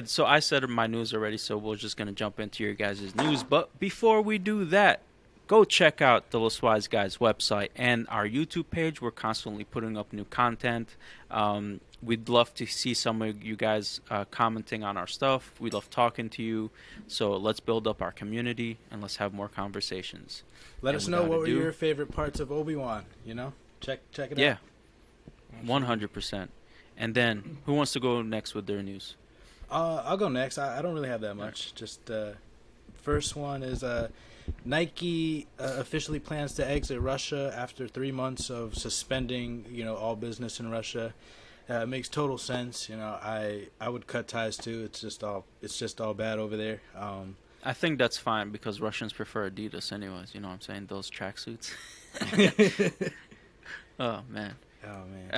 so I said my news already, so we're just gonna jump into your guys' news. But before we do that, go check out the Los Wise Guys website and our YouTube page. We're constantly putting up new content. We'd love to see some of you guys commenting on our stuff. We love talking to you. So let's build up our community and let's have more conversations. Let And us we know gotta what were do- your favorite parts of Obi-Wan. Check it Yeah, out. 100%. And then, who wants to go next with their news? I'll go next. I don't really have that much. Just first one is Nike officially plans to exit Russia after 3 months of suspending all business in Russia. It makes total sense. I would cut ties too. It's just all bad over there. I think that's fine because Russians prefer Adidas anyways, you know what I'm saying? Those tracksuits. Oh, man. Oh man.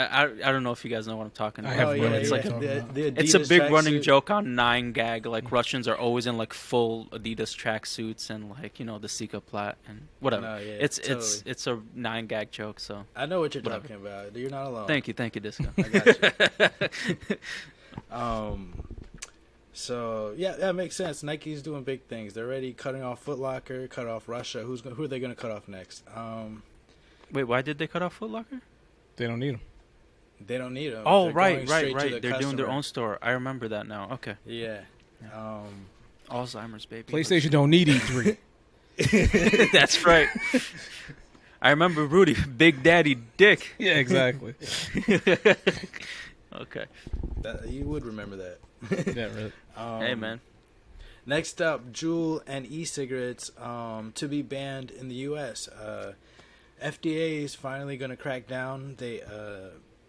I don't know if you guys know what I'm talking I about. have but no it's idea like what you're talking about. it's a Adidas big running tracksuit. joke on 9gag. Like Russians are always in like full Adidas tracksuits and like the Sika plat and whatever. No, yeah, it's totally. it's a 9gag joke. So I know what you're Whatever. talking about. You're not alone. thank you, Disco. I got you. So yeah, that makes sense. Nike's doing big things. They're already cutting off Foot Locker, cut off Russia. Who are they going to cut off next? Wait, why did they cut off Foot Locker? They don't need them. They don't need them. Oh, They're right. going straight to the They're doing their customer. own store. I remember that now. Okay. Yeah. Alzheimer's, baby. PlayStation don't need E3. That's right. I remember Rudy, Big Daddy Dick. Yeah, exactly. Okay. You would remember that. Yeah, really. Hey, man. Next up, Juul and e-cigarettes to be banned in the U.S. FDA is finally going to crack down. They,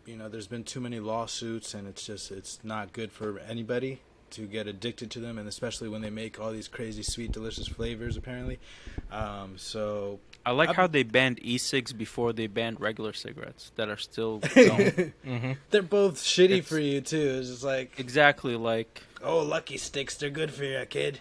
there's been too many lawsuits, and it's not good for anybody to get addicted to them, and especially when they make all these crazy, sweet, delicious flavors, apparently. So I like how they banned e-cigs before they banned regular cigarettes that are still going. They're both shitty for you, too. It's just like... Exactly, like... Oh, Lucky Sticks, they're good for you, kid.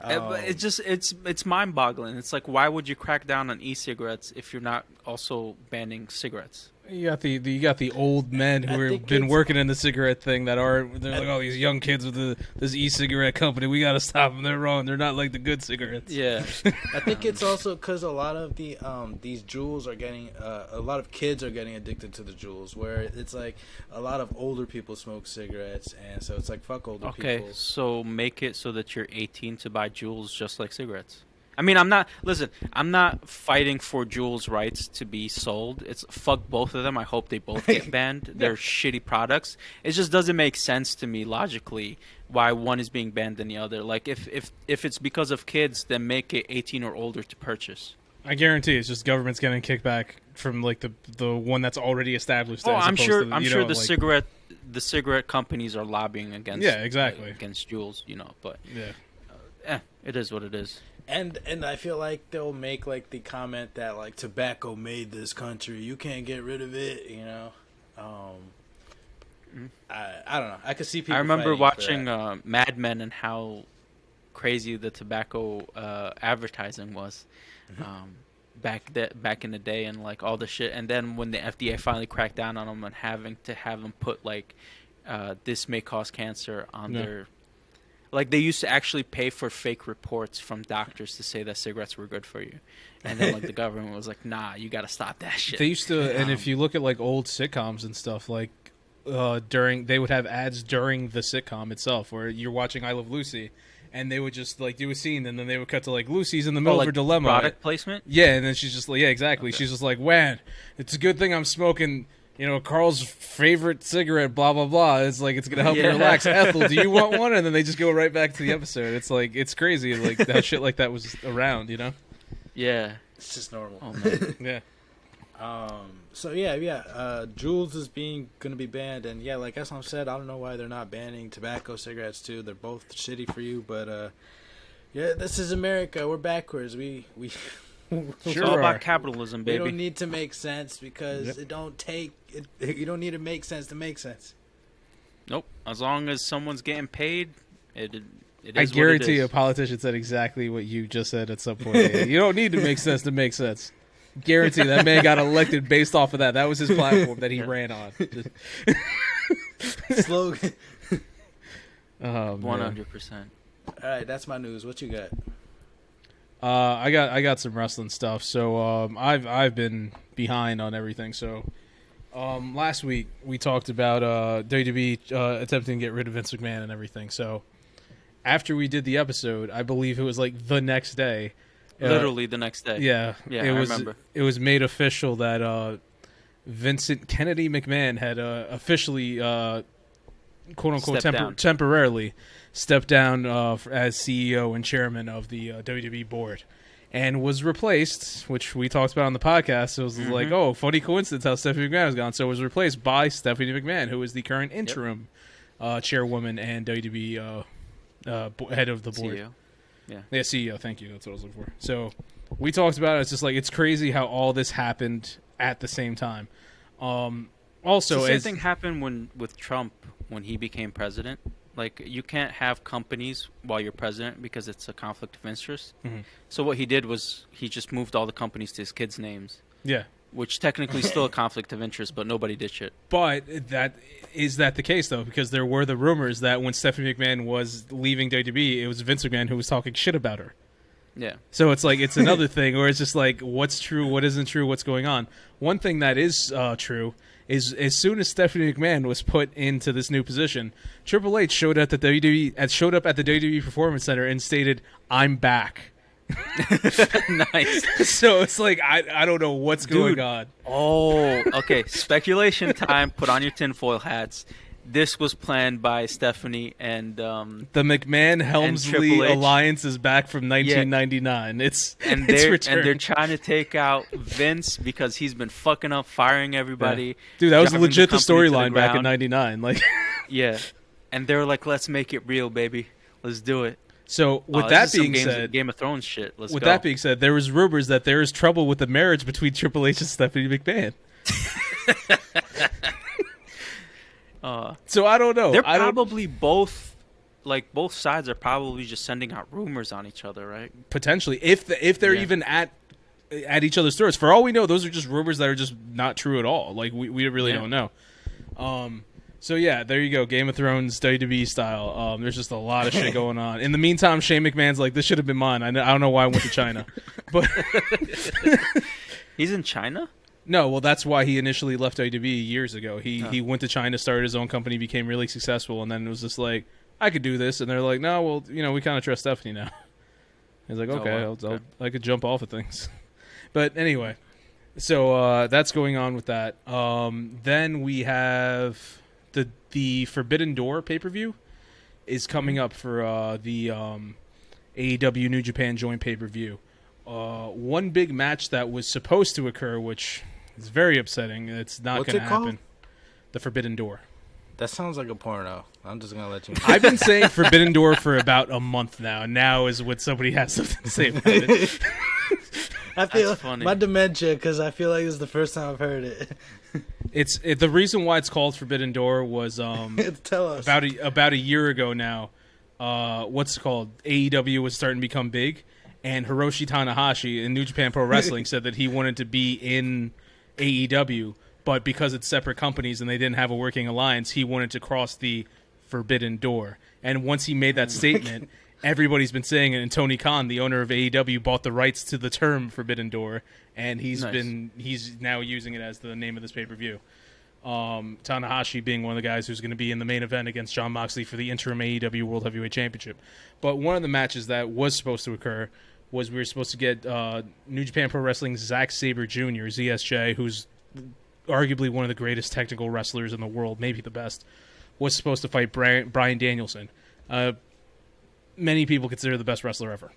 It's mind-boggling. It's like, why would you crack down on e-cigarettes if you're not also banning cigarettes? You got the old men who have been working in the cigarette thing they're like, oh, these young kids with this e-cigarette company, we gotta stop them. They're wrong. They're not like the good cigarettes. Yeah, I think it's also because a lot of the these jewels are getting a lot of kids are getting addicted to the jewels, where it's like a lot of older people smoke cigarettes, and so it's like fuck older people. Okay, so make it so that you're 18 to buy jewels just like cigarettes. I mean, I'm not fighting for Juul's rights to be sold. It's fuck both of them. I hope they both get banned. They're shitty products. It just doesn't make sense to me logically why one is being banned than the other. Like, if it's because of kids, then make it 18 or older to purchase. I guarantee it's just government's getting kickback from like the one that's already established. Oh, I'm sure the cigarette companies are lobbying against against Juul's, but it is what it is. And I feel like they'll make like the comment that like tobacco made this country. You can't get rid of it, I don't know. I could see people. I remember watching Mad Men and how crazy the tobacco advertising was back in the day, and like all the shit. And then when the FDA finally cracked down on them and having to have them put like this may cause cancer on their. Like, they used to actually pay for fake reports from doctors to say that cigarettes were good for you. And then, like, the government was like, nah, you got to stop that shit. They used to, and if you look at, like, old sitcoms and stuff, like, they would have ads during the sitcom itself, where you're watching I Love Lucy, and they would just, like, do a scene, and then they would cut to, like, Lucy's in the middle of her dilemma. Product placement? Yeah, and then she's just like, yeah, exactly. Okay. She's just like, man, it's a good thing I'm smoking... Carl's favorite cigarette, blah, blah, blah. It's like, it's going to help you relax. Ethel, do you want one? And then they just go right back to the episode. It's like, it's crazy, like, how shit like that was around, Yeah. It's just normal. Oh, man. Yeah. So, Juul's is going to be banned. And, like Eslam said, I don't know why they're not banning tobacco cigarettes, too. They're both shitty for you. But, this is America. We're backwards. We It's all about capitalism, baby. We don't need to make sense because it don't take it. You don't need to make sense to make sense. Nope. As long as someone's getting paid, it is. I guarantee you, a politician said exactly what you just said at some point. You don't need to make sense to make sense. Guarantee that man got elected based off of that. That was his platform that he ran on. Slogan. 100%. All right, that's my news. What you got? I got some wrestling stuff. So I've been behind on everything. So last week we talked about WWE attempting to get rid of Vince McMahon and everything. So after we did the episode, I believe it was like the next day. Literally the next day. Yeah, I remember. It was made official that Vincent Kennedy McMahon had officially, quote unquote, temporarily stepped down as CEO and chairman of the WWE board, and was replaced, which we talked about on the podcast. It was like, oh, funny coincidence how Stephanie McMahon was gone. So it was replaced by Stephanie McMahon, who is the current interim chairwoman and WWE head of the board. CEO. Yeah, CEO. Thank you. That's what I was looking for. So we talked about it. It's just like, it's crazy how all this happened at the same time. Also, the same thing happened with Trump when he became president. Like, you can't have companies while you're president because it's a conflict of interest. Mm-hmm. So what he did was he just moved all the companies to his kids' names. Yeah. Which technically is still a conflict of interest, but nobody did shit. But is that the case, though? Because there were the rumors that when Stephanie McMahon was leaving WWE, it was Vince McMahon who was talking shit about her. Yeah. So it's like, it's another thing where it's just like, what's true, what isn't true, what's going on. One thing that is true is as soon as Stephanie McMahon was put into this new position, Triple H showed up at the WWE Performance Center and stated, "I'm back." Nice. So it's like, I don't know what's going on. Oh, okay. Speculation time. Put on your tinfoil hats. this was planned by Stephanie and The McMahon Helmsley Triple H. alliance is back from 1999. It's and it's they're returned. and they're trying to take out Vince because he's been fucking up, firing everybody. Yeah. Dude, that was driving legit the company to storyline back in ground. '99. Like, Yeah, and they're like, let's make it real, baby. Let's do it. so with This that is some being Games- said, Game of Thrones shit. Let's with go. that being said, there was rumors that there is trouble with the marriage between Triple H and Stephanie McMahon. So I don't know. They're I don't probably both, like both sides are probably just sending out rumors on each other, right? potentially if they're Yeah. even at each other's throats. For all we know, those are just rumors that are just not true at all. Like we really Yeah. don't know. So yeah, there you go. Game of Thrones WWE style. There's just a lot of shit going on. In the meantime, Shane McMahon's like, this should have been mine. I don't know why I went to China, but He's in China. no. Well, that's why he initially left WWE years ago. He went to China, started his own company, became really successful, and then it was just like, I could do this, and they're like, no, well, we kind of trust Stephanie now. He's like, okay, wow. Okay. I could jump off of things. But anyway, so that's going on with that. Then we have the Forbidden Door pay-per-view is coming up for the AEW New Japan joint pay-per-view. One big match that was supposed to occur, which is very upsetting. It's not What's going to it called? happen. The Forbidden Door. That sounds like a porno. I'm just gonna let you know. I've been saying Forbidden Door for about a month now. Now is when somebody has something to say about it. I feel That's funny. my dementia because I feel like this is the first time I've heard it. The reason why it's called Forbidden Door was Tell us. about a year ago now. What's it called? AEW was starting to become big, and Hiroshi Tanahashi in New Japan Pro Wrestling said that he wanted to be in AEW, but because it's separate companies and they didn't have a working alliance, he wanted to cross the Forbidden Door. And once he made that statement, everybody's been saying it. And Tony Khan, the owner of AEW, bought the rights to the term Forbidden Door, and he's now using it as the name of this pay-per-view. Tanahashi being one of the guys who's going to be in the main event against Jon Moxley for the interim AEW World Heavyweight Championship. But one of the matches that was supposed to occur was we were supposed to get New Japan Pro Wrestling's Zack Sabre Jr., ZSJ, who's arguably one of the greatest technical wrestlers in the world, maybe the best, was supposed to fight Bryan Danielson. Many people consider the best wrestler ever.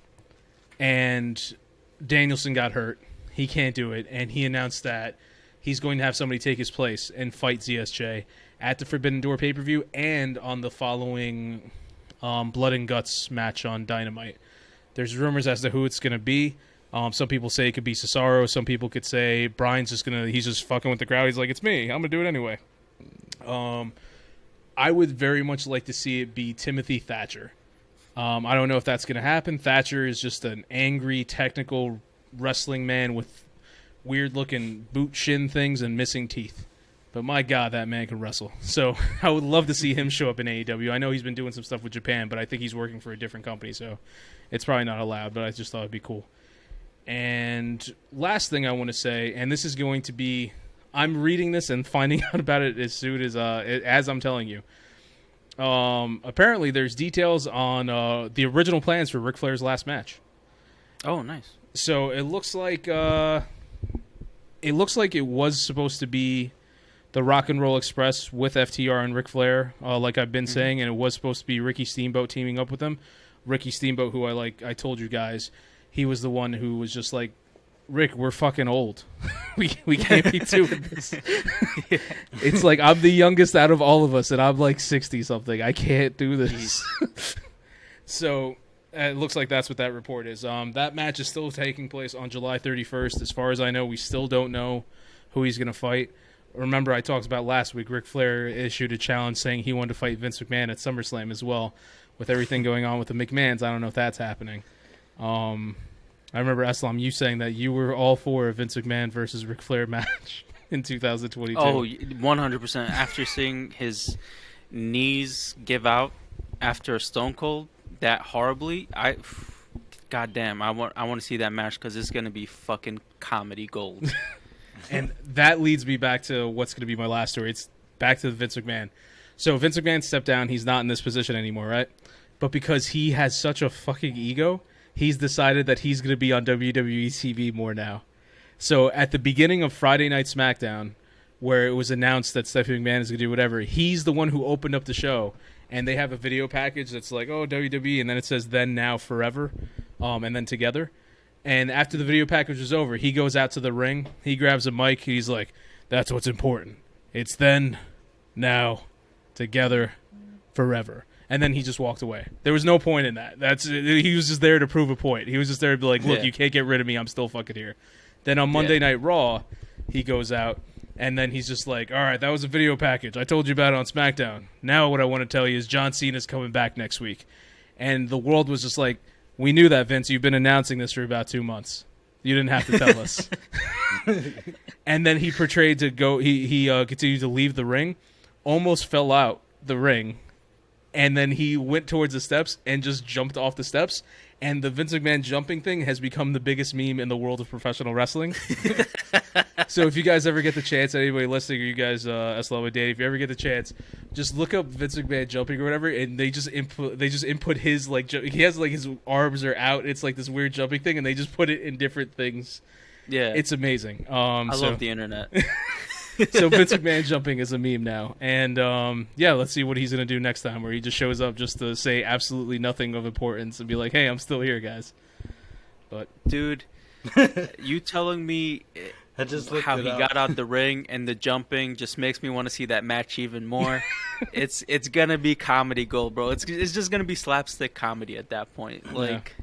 And Danielson got hurt. He can't do it. And he announced that he's going to have somebody take his place and fight ZSJ at the Forbidden Door pay-per-view and on the following Blood and Guts match on Dynamite. There's rumors as to who it's going to be. Some people say it could be Cesaro. Some people could say Brian's he's just fucking with the crowd. He's like, it's me. I'm going to do it anyway. I would very much like to see it be Timothy Thatcher. I don't know if that's going to happen. Thatcher is just an angry, technical wrestling man with weird-looking boot shin things and missing teeth. But my God, that man can wrestle. So I would love to see him show up in AEW. I know he's been doing some stuff with Japan, but I think he's working for a different company, so it's probably not allowed, but I just thought it'd be cool. And last thing I want to say, and this is going to be, I'm reading this and finding out about it as soon as I'm telling you. Apparently, there's details on the original plans for Ric Flair's last match. Oh, nice. So it looks like it was supposed to be the Rock and Roll Express with FTR and Ric Flair, like I've been saying, and it was supposed to be Ricky Steamboat teaming up with them. Ricky Steamboat, who I told you guys, he was the one who was just like, Rick, we're fucking old. we can't be doing this. It's like I'm the youngest out of all of us, and I'm like 60-something. I can't do this. So it looks like that's what that report is. That match is still taking place on July 31st. As far as I know, we still don't know who he's going to fight. Remember, I talked about last week, Ric Flair issued a challenge saying he wanted to fight Vince McMahon at SummerSlam as well. With everything going on with the McMahons, I don't know if that's happening. I remember, Eslam, you saying that you were all for a Vince McMahon versus Ric Flair match in 2022. Oh, 100%. After seeing his knees give out after a Stone Cold that horribly, goddamn, I want to see that match because it's going to be fucking comedy gold. And that leads me back to what's going to be my last story. It's back to Vince McMahon. So Vince McMahon stepped down. He's not in this position anymore, right? But because he has such a fucking ego, he's decided that he's going to be on WWE TV more now. So at the beginning of Friday Night SmackDown, where it was announced that Stephanie McMahon is going to do whatever. He's the one who opened up the show, and they have a video package that's like, oh, WWE, and then it says then, now, forever, and then together. And after the video package was over, he goes out to the ring, he grabs a mic, he's like, that's what's important. It's then, now, together, forever. And then he just walked away. There was no point in that. He was just there to prove a point. He was just there to be like, look, you can't get rid of me. I'm still fucking here. Then on Monday Night Raw, he goes out, and then he's just like, all right, that was a video package. I told you about it on SmackDown. Now what I want to tell you is John Cena's coming back next week. And the world was just like, we knew that, Vince. You've been announcing this for about 2 months. You didn't have to tell us. And then he portrayed to go, he continued to leave the ring, almost fell out the ring, and then he went towards the steps and just jumped off the steps. And the Vince McMahon jumping thing has become the biggest meme in the world of professional wrestling. So if you guys ever get the chance, anybody listening, or you guys, Eslam and Danny, if you ever get the chance, just look up Vince McMahon jumping or whatever, and they just input his, like, he has, like, his arms are out. It's like this weird jumping thing, and they just put it in different things. Yeah. It's amazing. I love the internet. So Vince McMahon jumping is a meme now. And, let's see what he's going to do next time, where he just shows up just to say absolutely nothing of importance and be like, hey, I'm still here, guys. But dude, you telling me I just how he got out the ring and the jumping just makes me want to see that match even more. It's going to be comedy gold, bro. It's just going to be slapstick comedy at that point. Like,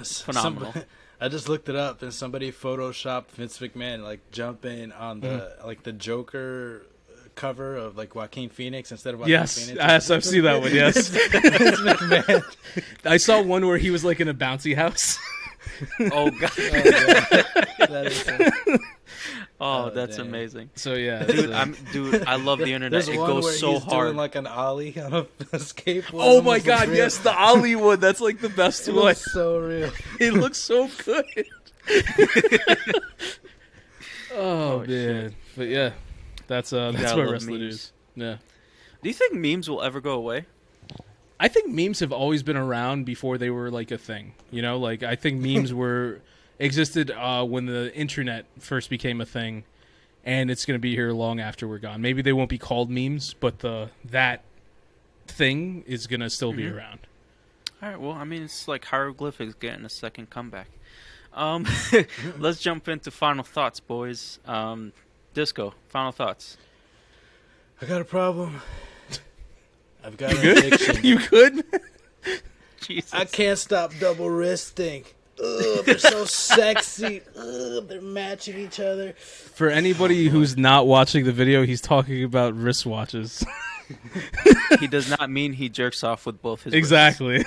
phenomenal. I just looked it up, and somebody photoshopped Vince McMahon like jumping on the like the Joker cover of like Joaquin Phoenix instead of Joaquin Phoenix. Yes, I've seen that one. Yes, Vince McMahon. I saw one where he was like in a bouncy house. Oh god, that is that's amazing. So yeah, dude, I love the internet. There's it one goes where so he's hard. doing like an ollie on a skateboard. Oh my god, yes, the ollie one. That's like the best It one. looks so real. It looks so good. Oh man, shit. But yeah, that's my wrestling news. Yeah. Do you think memes will ever go away? I think memes have always been around before they were like a thing. You know, like I think memes existed when the internet first became a thing, and it's going to be here long after we're gone. Maybe they won't be called memes, but that thing is going to still be around. All right. Well, I mean, it's like hieroglyphics getting a second comeback. Let's jump into final thoughts, boys. Disco, final thoughts. I got a problem. I've got an addiction. You good? Jesus. I can't stop double wristing. Ugh, they're so sexy. Ugh, they're matching each other. For anybody who's not watching the video, he's talking about wristwatches. He does not mean he jerks off with both his exactly.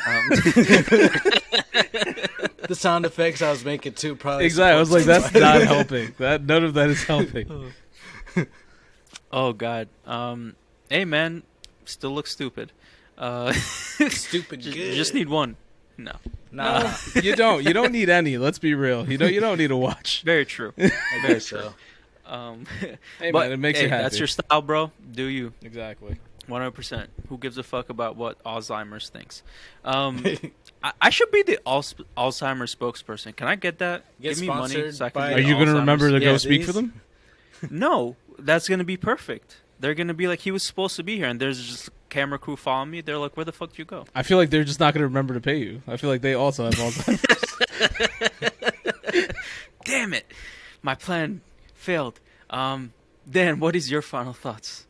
The sound effects I was making too probably. Exactly. I was like, that's not helping. None of that is helping. Oh God. Hey man, still looks stupid. Stupid. Just need one. No. Nah. You don't. You don't need any. Let's be real. You don't need to watch. Very true. Very true. Hey But man, it makes you happy. that's your style, bro. Do you? Exactly. 100%. Who gives a fuck about what Alzheimer's thinks? I should be the Alzheimer's spokesperson. Can I get that? Get Give me money sponsored so I can by be Are you going to remember to Alzheimer's. go Yeah, speak these- for them? No, that's going to be perfect. They're going to be like, he was supposed to be here, and there's just camera crew following me. They're like, where the fuck did you go? I feel like they're just not going to remember to pay you. I feel like they also have Alzheimer's. Damn it. My plan failed. Dan, what is your final thoughts?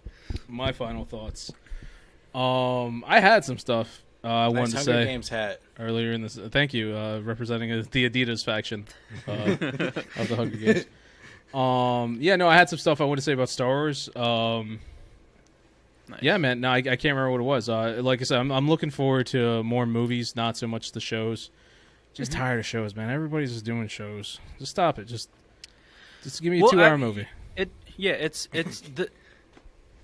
My final thoughts. I had some stuff I wanted to Hunger say Games hat. earlier in this. Thank you, representing the Adidas faction of the Hunger Games. I had some stuff I wanted to say about Star Wars. Nice. Yeah, man. No, I can't remember what it was. Like I said, I'm looking forward to more movies, not so much the shows. Just tired of shows, man. Everybody's just doing shows. Just stop it. Just give me a 2-hour movie. It's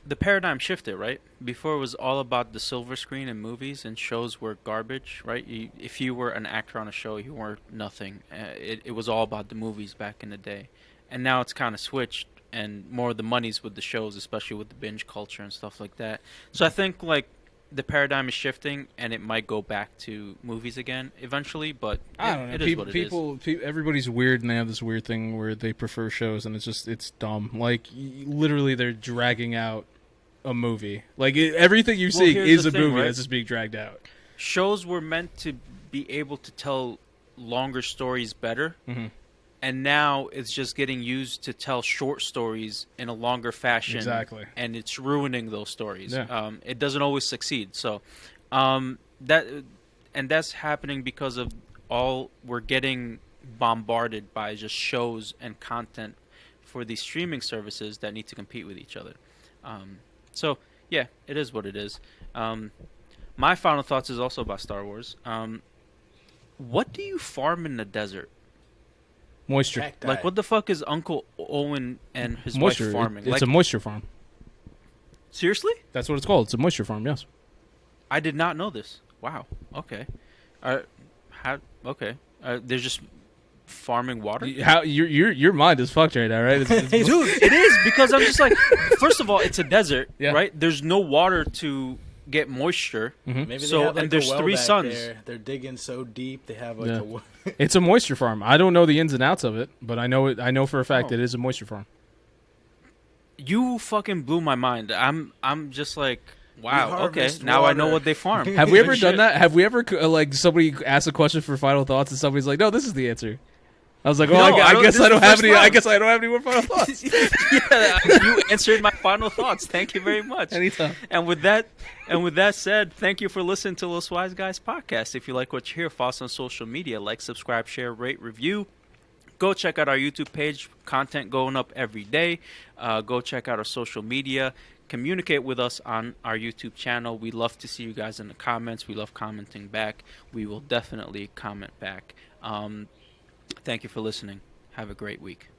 the paradigm shifted, right? Before it was all about the silver screen and movies, and shows were garbage, right? If you were an actor on a show, you weren't nothing. It was all about the movies back in the day. And now it's kind of switched, and more of the money's with the shows, especially with the binge culture and stuff like that. So I think, like, the paradigm is shifting, and it might go back to movies again eventually. But I don't know. it is what it is. People, everybody's weird, and they have this weird thing where they prefer shows, and it's dumb. Like literally, they're dragging out a movie. Like everything you see here's is the a thing, movie right? that's just being dragged out. Shows were meant to be able to tell longer stories better, and now it's just getting used to tell short stories in a longer fashion. Exactly. And it's ruining those stories. Yeah. It doesn't always succeed. So that's happening because of we're getting bombarded by just shows and content for these streaming services that need to compete with each other. So yeah, it is what it is. My final thoughts is also about Star Wars. What do you farm in the desert? Moisture. Cacti. Like, what the fuck is Uncle Owen and his Moisture. wife farming? It's Like, a moisture farm. seriously? That's what it's called. It's a moisture farm. Yes. I did not know this. Wow. Okay. Okay. They're just farming water? How your mind is fucked right now, right? It's Dude, it is, because I'm just like, first of all, it's a desert, Yeah. right? There's no water to get moisture. Maybe So, they have, like, and there's a well 3 back suns. there. They're digging so deep they have like Yeah. a. It's a moisture farm. I don't know the ins and outs of it, but I know it. I know for a fact Oh. it is a moisture farm. You fucking blew my mind. I'm just like, wow, okay, harvest now I know water. what they farm. Have we ever Shit. done that? Have we ever like somebody asked a question for final thoughts and somebody's like, "No, this is the answer." I was like, "Oh, No, I guess this I is don't the have first any. I round. guess I don't have any more final thoughts." Yeah, you answered my final thoughts. Thank you very much. Anytime. And with that said, thank you for listening to Los Wise Guys podcast. If you like what you hear, follow us on social media. Like, subscribe, share, rate, review. Go check out our YouTube page. Content going up every day. Go check out our social media. Communicate with us on our YouTube channel. We love to see you guys in the comments. We love commenting back. We will definitely comment back. Thank you for listening. Have a great week.